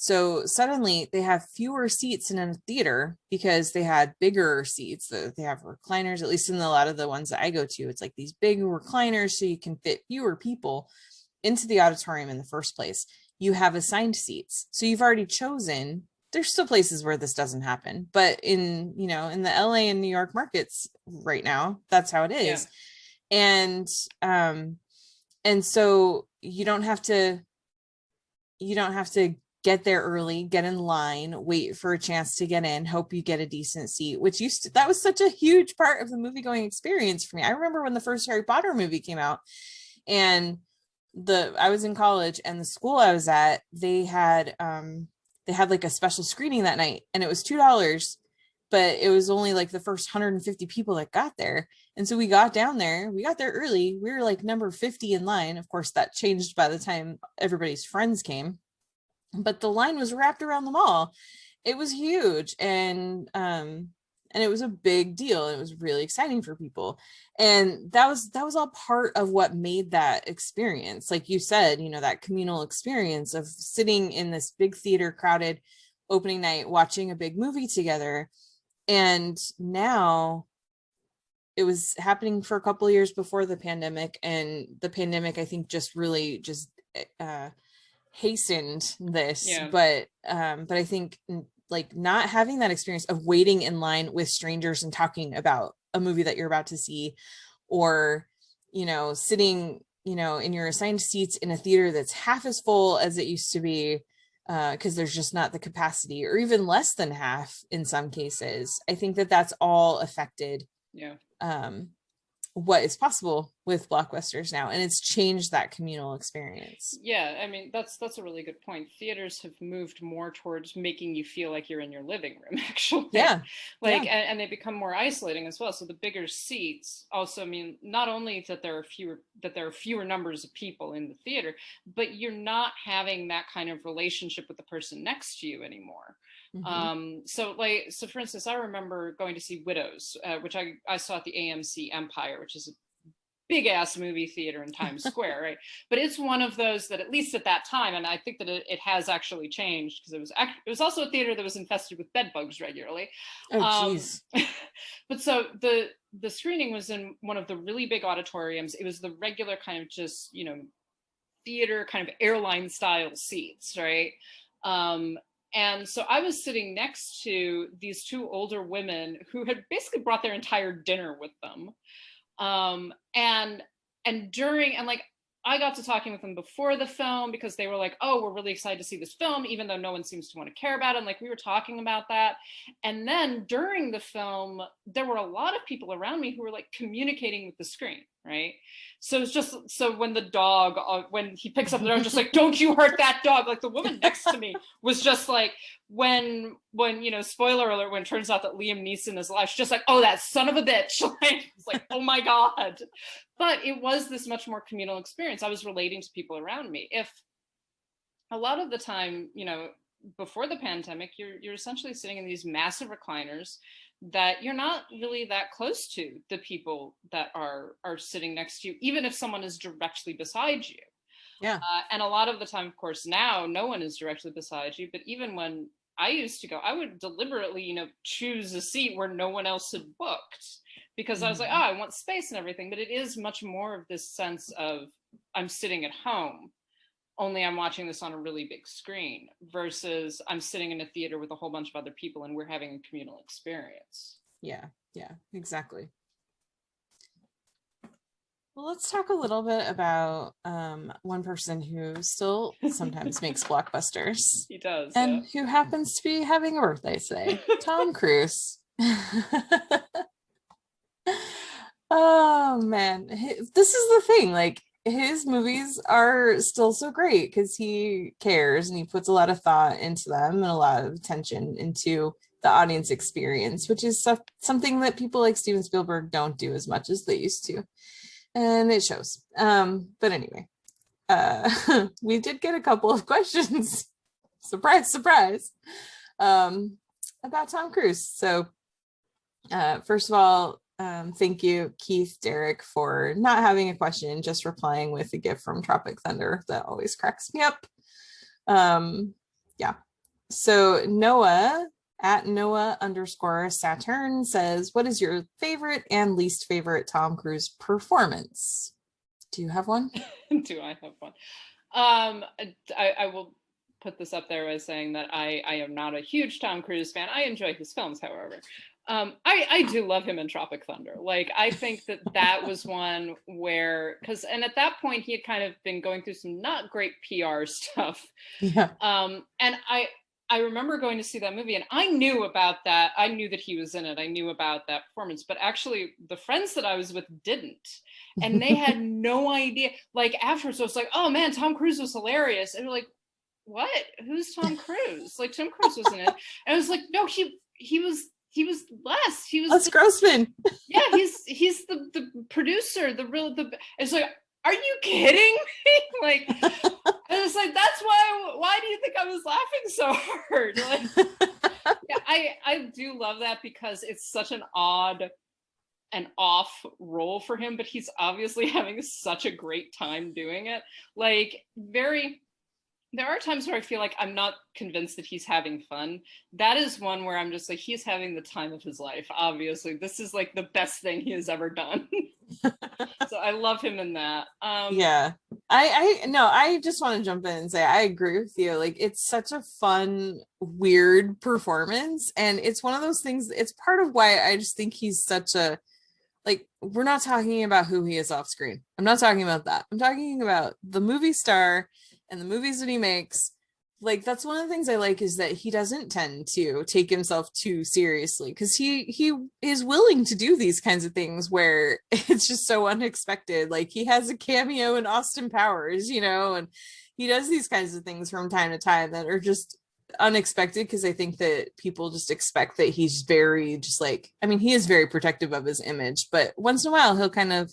So suddenly they have fewer seats in a theater because they had bigger seats. They have recliners, at least in a lot of the ones that I go to. It's like these big recliners, so you can fit fewer people into the auditorium in the first place. You have assigned seats. So you've already chosen. There's still places where this doesn't happen, but in the LA and New York markets right now, that's how it is. Yeah. And so you don't have to get there early, get in line, wait for a chance to get in, hope you get a decent seat, that was such a huge part of the movie going experience for me. I remember when the first Harry Potter movie came out, and I was in college, and the school I was at, they had like a special screening that night, and it was $2, but it was only like the first 150 people that got there. And so we got there early. We were like number 50 in line. Of course, that changed by the time everybody's friends came, but the line was wrapped around the mall. It was huge. And it was a big deal. It was really exciting for people. And that was all part of what made that experience. Like you said, that communal experience of sitting in this big theater, crowded opening night, watching a big movie together. And now it was happening for a couple of years before the pandemic. And the pandemic, I think, just really hastened this. Yeah. But I think like not having that experience of waiting in line with strangers and talking about a movie that you're about to see, or sitting in your assigned seats in a theater that's half as full as it used to be, because there's just not the capacity, or even less than half in some cases. I think that's all affected what is possible with blockbusters now, and it's changed that communal experience. Yeah, I mean, that's a really good point. Theaters have moved more towards making you feel like you're in your living room, actually. Yeah. Like, yeah. And they become more isolating as well. So the bigger seats also mean not only that there are fewer numbers of people in the theater, but you're not having that kind of relationship with the person next to you anymore. Mm-hmm. So for instance, I remember going to see Widows, which I saw at the AMC Empire, which is a big ass movie theater in Times Square, right? But it's one of those that, at least at that time, and I think that it has actually changed, because it was also a theater that was infested with bed bugs regularly. Oh, geez. But so the screening was in one of the really big auditoriums. It was the regular kind of just, theater kind of airline style seats, right? And so I was sitting next to these two older women who had basically brought their entire dinner with them. And I got to talking with them before the film, because they were like, oh, we're really excited to see this film, even though no one seems to want to care about it. And like, we were talking about that. And then during the film, there were a lot of people around me who were like communicating with the screen, right? So it's just, so when the dog, when he picks up the dog, just like, don't you hurt that dog. Like, the woman next to me was just like, when spoiler alert, when it turns out that Liam Neeson is alive, she's just like, oh, that son of a bitch. Like, it's like, oh my God. But it was this much more communal experience. I was relating to people around me. If a lot of the time, before the pandemic, you're essentially sitting in these massive recliners that you're not really that close to the people that are sitting next to you, even if someone is directly beside you. Yeah. And a lot of the time, of course, now no one is directly beside you. But even when I used to go, I would deliberately, choose a seat where no one else had booked, because I was like, oh, I want space and everything. But it is much more of this sense of, I'm sitting at home, only I'm watching this on a really big screen, versus I'm sitting in a theater with a whole bunch of other people and we're having a communal experience. Yeah, exactly. Well, let's talk a little bit about one person who still sometimes makes blockbusters. He does. And who happens to be having a birthday today, Tom Cruise. Oh, man. This is the thing. Like, his movies are still so great because he cares and he puts a lot of thought into them and a lot of attention into the audience experience, which is something that people like Steven Spielberg don't do as much as they used to. And it shows. But anyway, we did get a couple of questions. Surprise, surprise. About Tom Cruise. So first of all, thank you, Keith Derrick, for not having a question, just replying with a gift from Tropic Thunder. That always cracks me up. Yeah. So Noah at Noah_Saturn says, what is your favorite and least favorite Tom Cruise performance? Do you have one? Do I have one? I will put this up there by saying that I am not a huge Tom Cruise fan. I enjoy his films, however. I do love him in Tropic Thunder. Like, I think that was one where, and at that point he had kind of been going through some not great PR stuff. Yeah. And I remember going to see that movie, and I knew about that. I knew that he was in it. I knew about that performance, but actually the friends that I was with didn't. And they had no idea. Like, afterwards I was like, oh man, Tom Cruise was hilarious. And they're like, what? Who's Tom Cruise? Like, Tom Cruise was in it. And I was like, no, he was Les. He was Les Grossman. Yeah, he's the producer, it's like, are you kidding me? Like, I was like, that's why do you think I was laughing so hard? Like, yeah, I do love that, because it's such an odd and off role for him, but he's obviously having such a great time doing it. Like, there are times where I feel like I'm not convinced that he's having fun. That is one where I'm just like, he's having the time of his life. Obviously, this is like the best thing he has ever done. So I love him in that. Yeah, I just want to jump in and say I agree with you. Like, it's such a fun, weird performance, and it's one of those things. It's part of why I just think he's such a, like, we're not talking about who he is off screen. I'm not talking about that. I'm talking about the movie star and the movies that he makes. like that's one of the things I like is that he doesn't tend to take himself too seriously, because he is willing to do these kinds of things where it's just so unexpected. Like he has a cameo in Austin Powers, you know, and he does these kinds of things from time to time that are just unexpected, because I think that people just expect that he's very just like, I mean, he is very protective of his image, but once in a while he'll kind of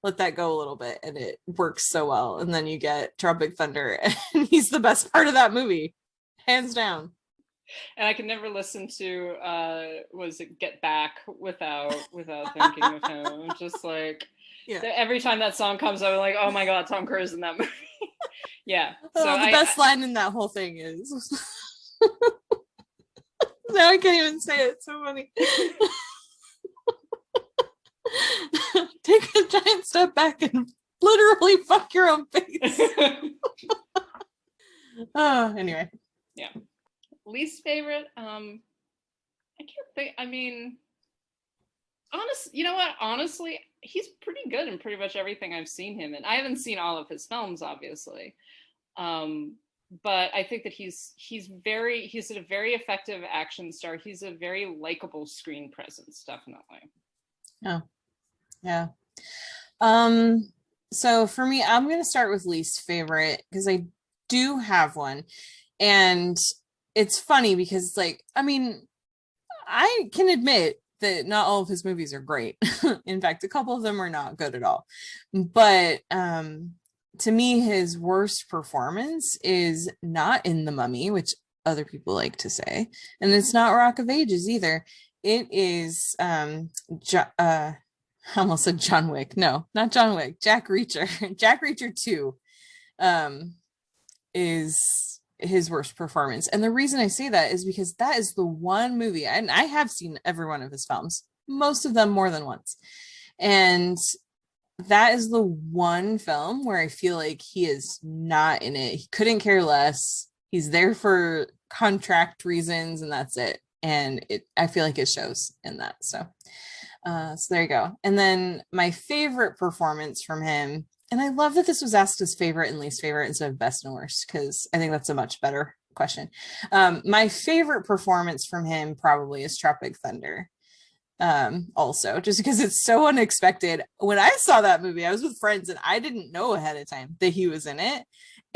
let that go a little bit and it works so well. And then you get Tropic Thunder and he's the best part of that movie, hands down. And I can never listen to was it Get Back without thinking of him. Just like every time that song comes, I'm like, oh my god, Tom Cruise in that movie. Yeah. So the best line in that whole thing is now I can't even say it. It's so funny. Take a giant step back and literally fuck your own face. Oh, anyway. Yeah. Least favorite, I can't think. I mean, you know what? Honestly, he's pretty good in pretty much everything I've seen him in. I haven't seen all of his films, obviously, but I think that he's a very effective action star. He's a very likable screen presence, definitely. Oh, yeah. So for me, I'm going to start with least favorite because I do have one, and it's funny because, like, I mean, I can admit that not all of his movies are great. In fact, a couple of them are not good at all. But to me, his worst performance is not in The Mummy, which other people like to say, and it's not Rock of Ages either. It is I almost said John Wick. No, not John Wick. Jack Reacher. Jack Reacher 2 is his worst performance. And the reason I say that is because that is the one movie, and I have seen every one of his films, most of them more than once. And that is the one film where I feel like he is not in it. He couldn't care less. He's there for contract reasons, and that's it. And I feel like it shows in that. So there you go. And then my favorite performance from him, and I love that this was asked as favorite and least favorite instead of best and worst, because I think that's a much better question. My favorite performance from him probably is Tropic Thunder. Also, just because it's so unexpected. When I saw that movie, I was with friends and I didn't know ahead of time that he was in it.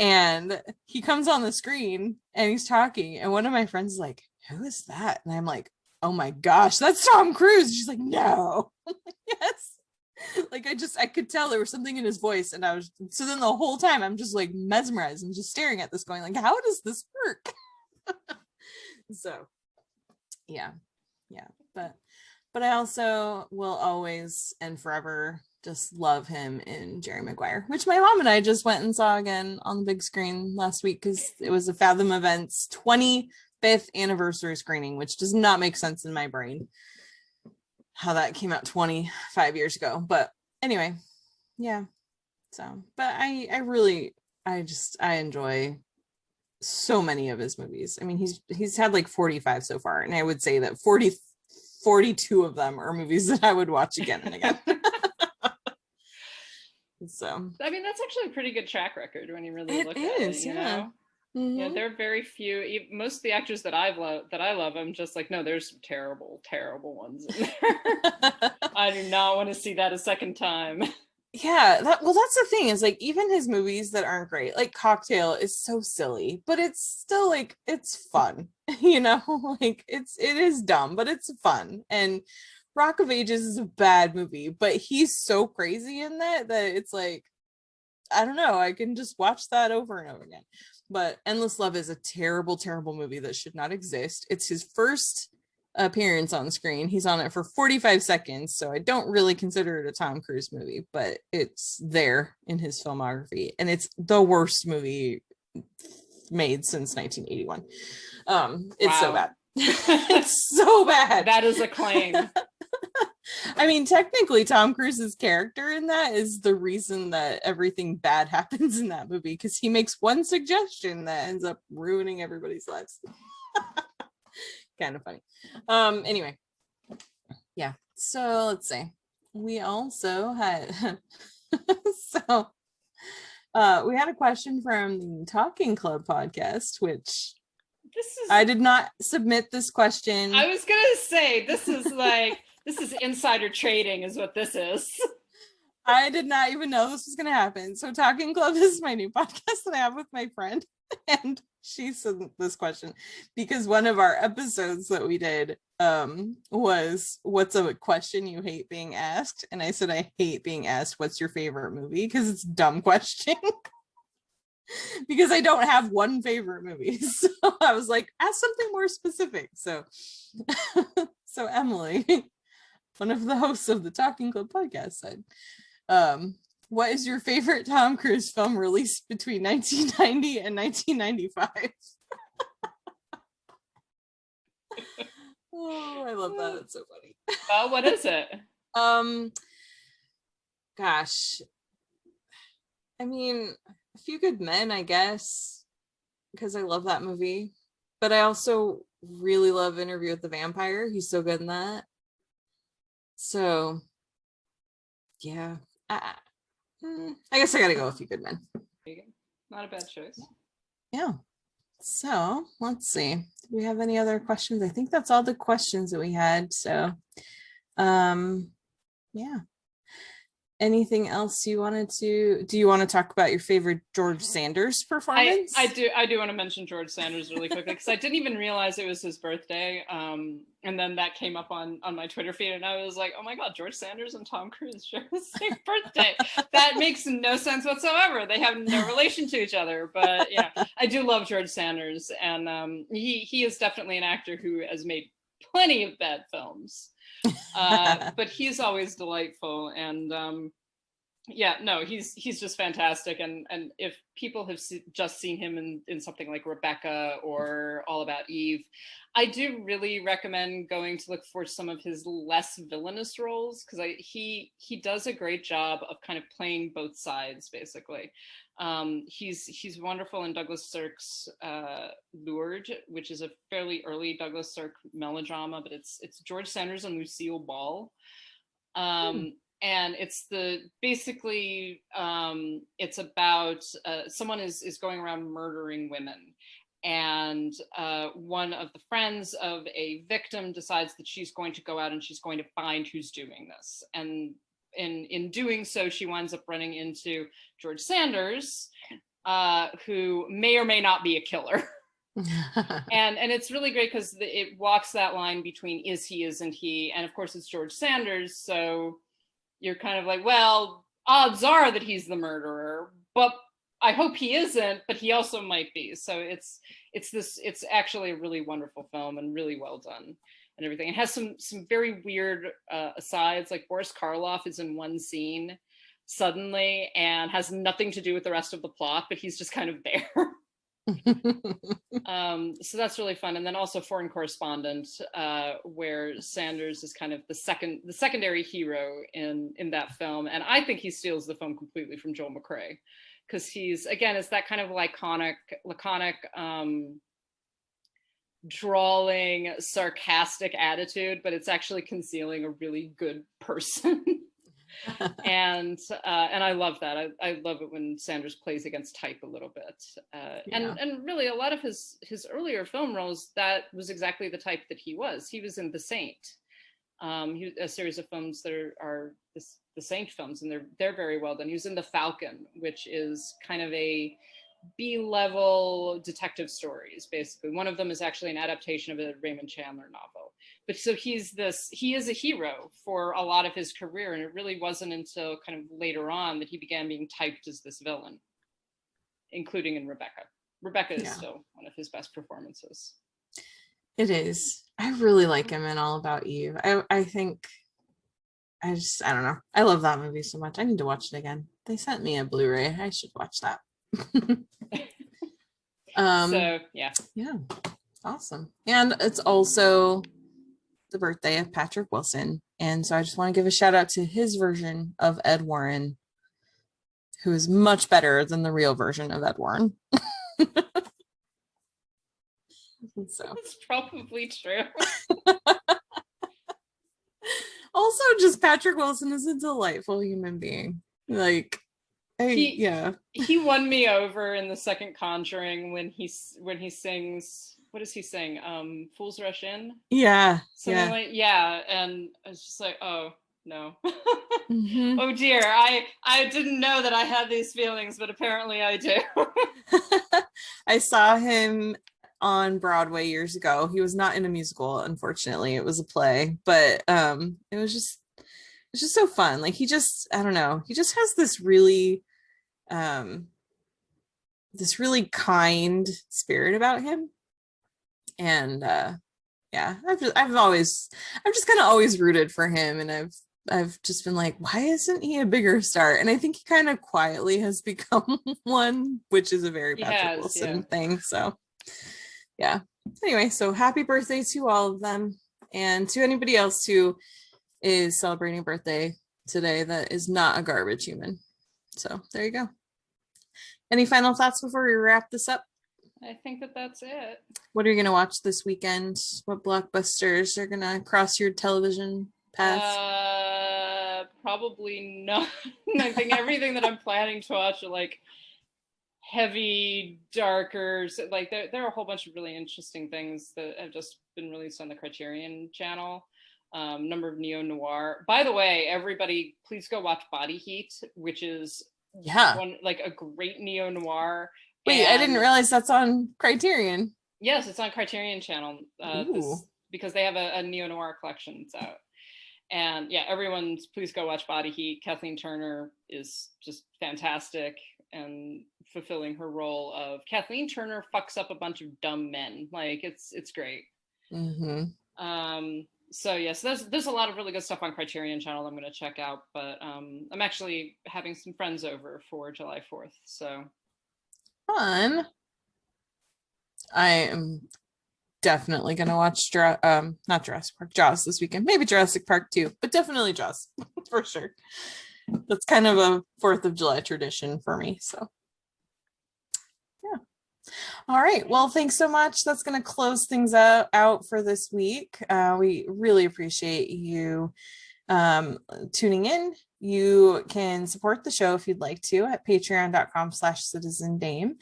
And he comes on the screen and he's talking, and one of my friends is like, who is that? And I'm like, oh my gosh, that's Tom Cruise. She's like, no. I'm like, yes. Like I could tell there was something in his voice, and so then the whole time I'm just like mesmerized and just staring at this going like, how does this work? So yeah, but I also will always and forever just love him in Jerry Maguire, which my mom and I just went and saw again on the big screen last week because it was a Fathom Events 25th anniversary screening, which does not make sense in my brain how that came out 25 years ago. But anyway, yeah. So, but I enjoy so many of his movies. I mean, he's had like 45 so far, and I would say that 42 of them are movies that I would watch again and again. So, I mean, that's actually a pretty good track record when you really look at it, you know? Mm-hmm. Yeah, there are very few. Most of the actors that I love, I'm just like, no, there's terrible ones in there. I do not want to see that a second time. Yeah, that's the thing is, like, even his movies that aren't great, like Cocktail is so silly, but it's still like, it's fun, you know, like it is dumb, but it's fun. And Rock of Ages is a bad movie, but he's so crazy in that it's like, I don't know, I can just watch that over and over again. But Endless Love is a terrible, terrible movie that should not exist. It's his first appearance on screen. He's on it for 45 seconds, so I don't really consider it a Tom Cruise movie, but it's there in his filmography, and it's the worst movie made since 1981. It's so bad. It's so bad. That is a claim. I mean, technically Tom Cruise's character in that is the reason that everything bad happens in that movie, because he makes one suggestion that ends up ruining everybody's lives. Kind of funny. Anyway, yeah, so let's see. We also had so We had a question from the Talking Club podcast, which This is. I did not submit this question. I was gonna say this is insider trading, is what this is. I did not even know this was going to happen. So Talking Club is my new podcast that I have with my friend. And she sent this question because one of our episodes that we did was, what's a question you hate being asked? And I said, I hate being asked, what's your favorite movie? Because it's a dumb question. Because I don't have one favorite movie. So I was like, ask something more specific. So Emily, one of the hosts of the Talking Club podcast, said, what is your favorite Tom Cruise film released between 1990 and 1995? Oh, I love that. It's so funny. What is it? Gosh. I mean, A Few Good Men, I guess, because I love that movie. But I also really love Interview with the Vampire. He's so good in that. So, yeah. I guess I gotta go with A Few Good Men. Not a bad choice. Yeah. So let's see. Do we have any other questions? I think that's all the questions that we had. So yeah. Anything else you wanted to do? You want to talk about your favorite George Sanders performance? I do want to mention George Sanders really quickly because I didn't even realize it was his birthday. And then that came up on my Twitter feed, and I was like, oh my God, George Sanders and Tom Cruise share the same birthday. That makes no sense whatsoever. They have no relation to each other. But yeah, I do love George Sanders, and he is definitely an actor who has made plenty of bad films. But he's always delightful, and yeah, no, he's just fantastic. And if people have just seen him in something like Rebecca or All About Eve, I do really recommend going to look for some of his less villainous roles, because he does a great job of kind of playing both sides, basically. He's wonderful in Douglas Sirk's Lured, which is a fairly early Douglas Sirk melodrama, but it's George Sanders and Lucille Ball. And it's it's about someone is going around murdering women, and one of the friends of a victim decides that she's going to go out and she's going to find who's doing this. And in doing so, she winds up running into George Sanders, who may or may not be a killer. and it's really great because it walks that line between is he, isn't he, and of course it's George Sanders, so you're kind of like, well, odds are that he's the murderer, but I hope he isn't, but he also might be. So it's actually a really wonderful film and really well done and everything. It has some very weird asides, like Boris Karloff is in one scene suddenly and has nothing to do with the rest of the plot, but he's just kind of there. So that's really fun. And then also Foreign Correspondent, where Sanders is kind of the secondary hero in that film, and I think he steals the film completely from Joel McCrea, because it's that kind of laconic drawling, sarcastic attitude, but it's actually concealing a really good person. And I love that. I love it when Sanders plays against type a little bit. And really a lot of his earlier film roles, that was exactly the type that he was. He was in The Saint, a series of films that are the Saint films, and they're very well done. He was in The Falcon, which is kind of a B-level detective stories, basically. One of them is actually an adaptation of a Raymond Chandler novel. But so he is a hero for a lot of his career, and it really wasn't until kind of later on that he began being typed as this villain, including in Rebecca. Rebecca is still one of his best performances. It is. I really like him in All About Eve. I think I don't know. I love that movie so much. I need to watch it again. They sent me a Blu-ray. I should watch that. So yeah, awesome. And it's also the birthday of Patrick Wilson, and so I just want to give a shout out to his version of Ed Warren, who is much better than the real version of Ed Warren. So that's probably true. Also, just Patrick Wilson is a delightful human being. Like, He won me over in the second Conjuring when he sings. What does he sing? Fools Rush In. Yeah. Something like and I was just like, oh no. Mm-hmm. Oh dear, I didn't know that I had these feelings, but apparently I do. I saw him on Broadway years ago. He was not in a musical, unfortunately. It was a play, but it was just so fun. Like, he just, I don't know, he just has this really kind spirit about him. And I've just kind of always rooted for him, and I've just been like, why isn't he a bigger star? And I think he kind of quietly has become one, which is a very Patrick Wilson thing. So yeah. Anyway, so happy birthday to all of them, and to anybody else who is celebrating birthday today that is not a garbage human. So there you go. Any final thoughts before we wrap this up? I think that's it. What are you going to watch this weekend? What blockbusters are going to cross your television path? Probably not. I think everything that I'm planning to watch are like heavy, darker. Like there are a whole bunch of really interesting things that have just been released on the Criterion channel. Number of neo-noir. By the way, everybody, please go watch Body Heat, which is a great neo-noir. Wait, I didn't realize that's on Criterion. Yes, it's on Criterion channel because they have a neo-noir collection. So, and yeah, please go watch Body Heat. Kathleen Turner is just fantastic and fulfilling her role of Kathleen Turner fucks up a bunch of dumb men. Like it's great. Mm-hmm. So yes, there's a lot of really good stuff on Criterion channel I'm going to check out. But I'm actually having some friends over for July 4th. So fun. I am definitely going to watch not Jurassic Park, Jaws this weekend. Maybe Jurassic Park too, but definitely Jaws for sure. That's kind of a 4th of July tradition for me. So yeah. All right. Well, thanks so much. That's going to close things out for this week. We really appreciate you tuning in. You can support the show if you'd like to at patreon.com/citizendame,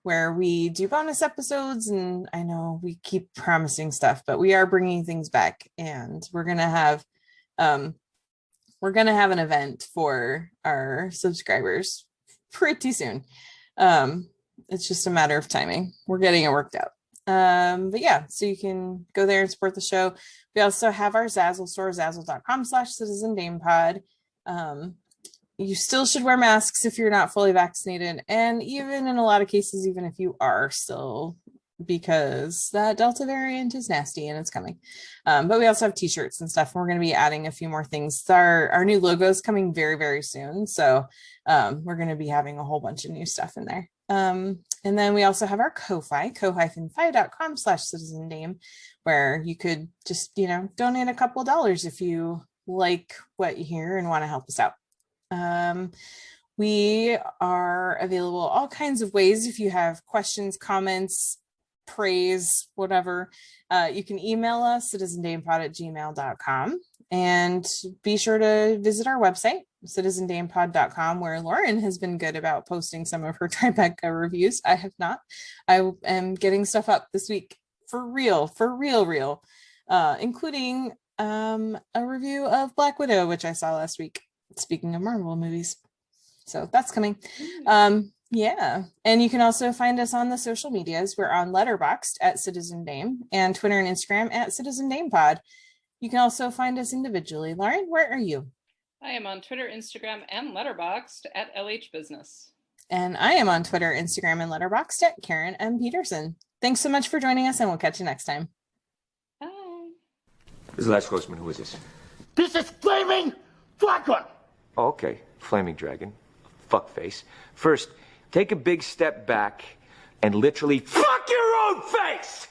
where we do bonus episodes. And I know we keep promising stuff, but we are bringing things back, and we're going to have an event for our subscribers pretty soon. It's just a matter of timing. We're getting it worked out. But yeah, so you can go there and support the show. We also have our Zazzle store, zazzle.com/citizendamepod. You still should wear masks if you're not fully vaccinated. And even in a lot of cases, even if you are still, because that Delta variant is nasty and it's coming. But we also have t-shirts and stuff. We're going to be adding a few more things. Our new logo is coming very, very soon. So we're going to be having a whole bunch of new stuff in there. And then we also have our Ko-Fi, ko-fi.com/citizendame, where you could just, donate a couple $, if you like what you hear and want to help us out. We are available all kinds of ways. If you have questions, comments, praise, whatever, you can email us, citizendamepod@gmail.com, and be sure to visit our website, citizendamepod.com, where Lauren has been good about posting some of her Tribeca reviews. I have not. I am getting stuff up this week for real, including a review of Black Widow, which I saw last week. Speaking of Marvel movies, so that's coming. Yeah, and you can also find us on the social medias. We're on Letterboxd at Citizen Dame, and Twitter and Instagram at Citizen Dame Pod. You can also find us individually. Lauren, where are you? I am on Twitter, Instagram, and Letterboxd at LH Business. And I am on Twitter, Instagram, and Letterboxd at Karen M. Peterson. Thanks so much for joining us, and we'll catch you next time. Bye. This is Les Grossman. Who is this? This is Flaming Dragon. Oh, okay, Flaming Dragon. Fuckface. First, take a big step back and literally fuck your own face!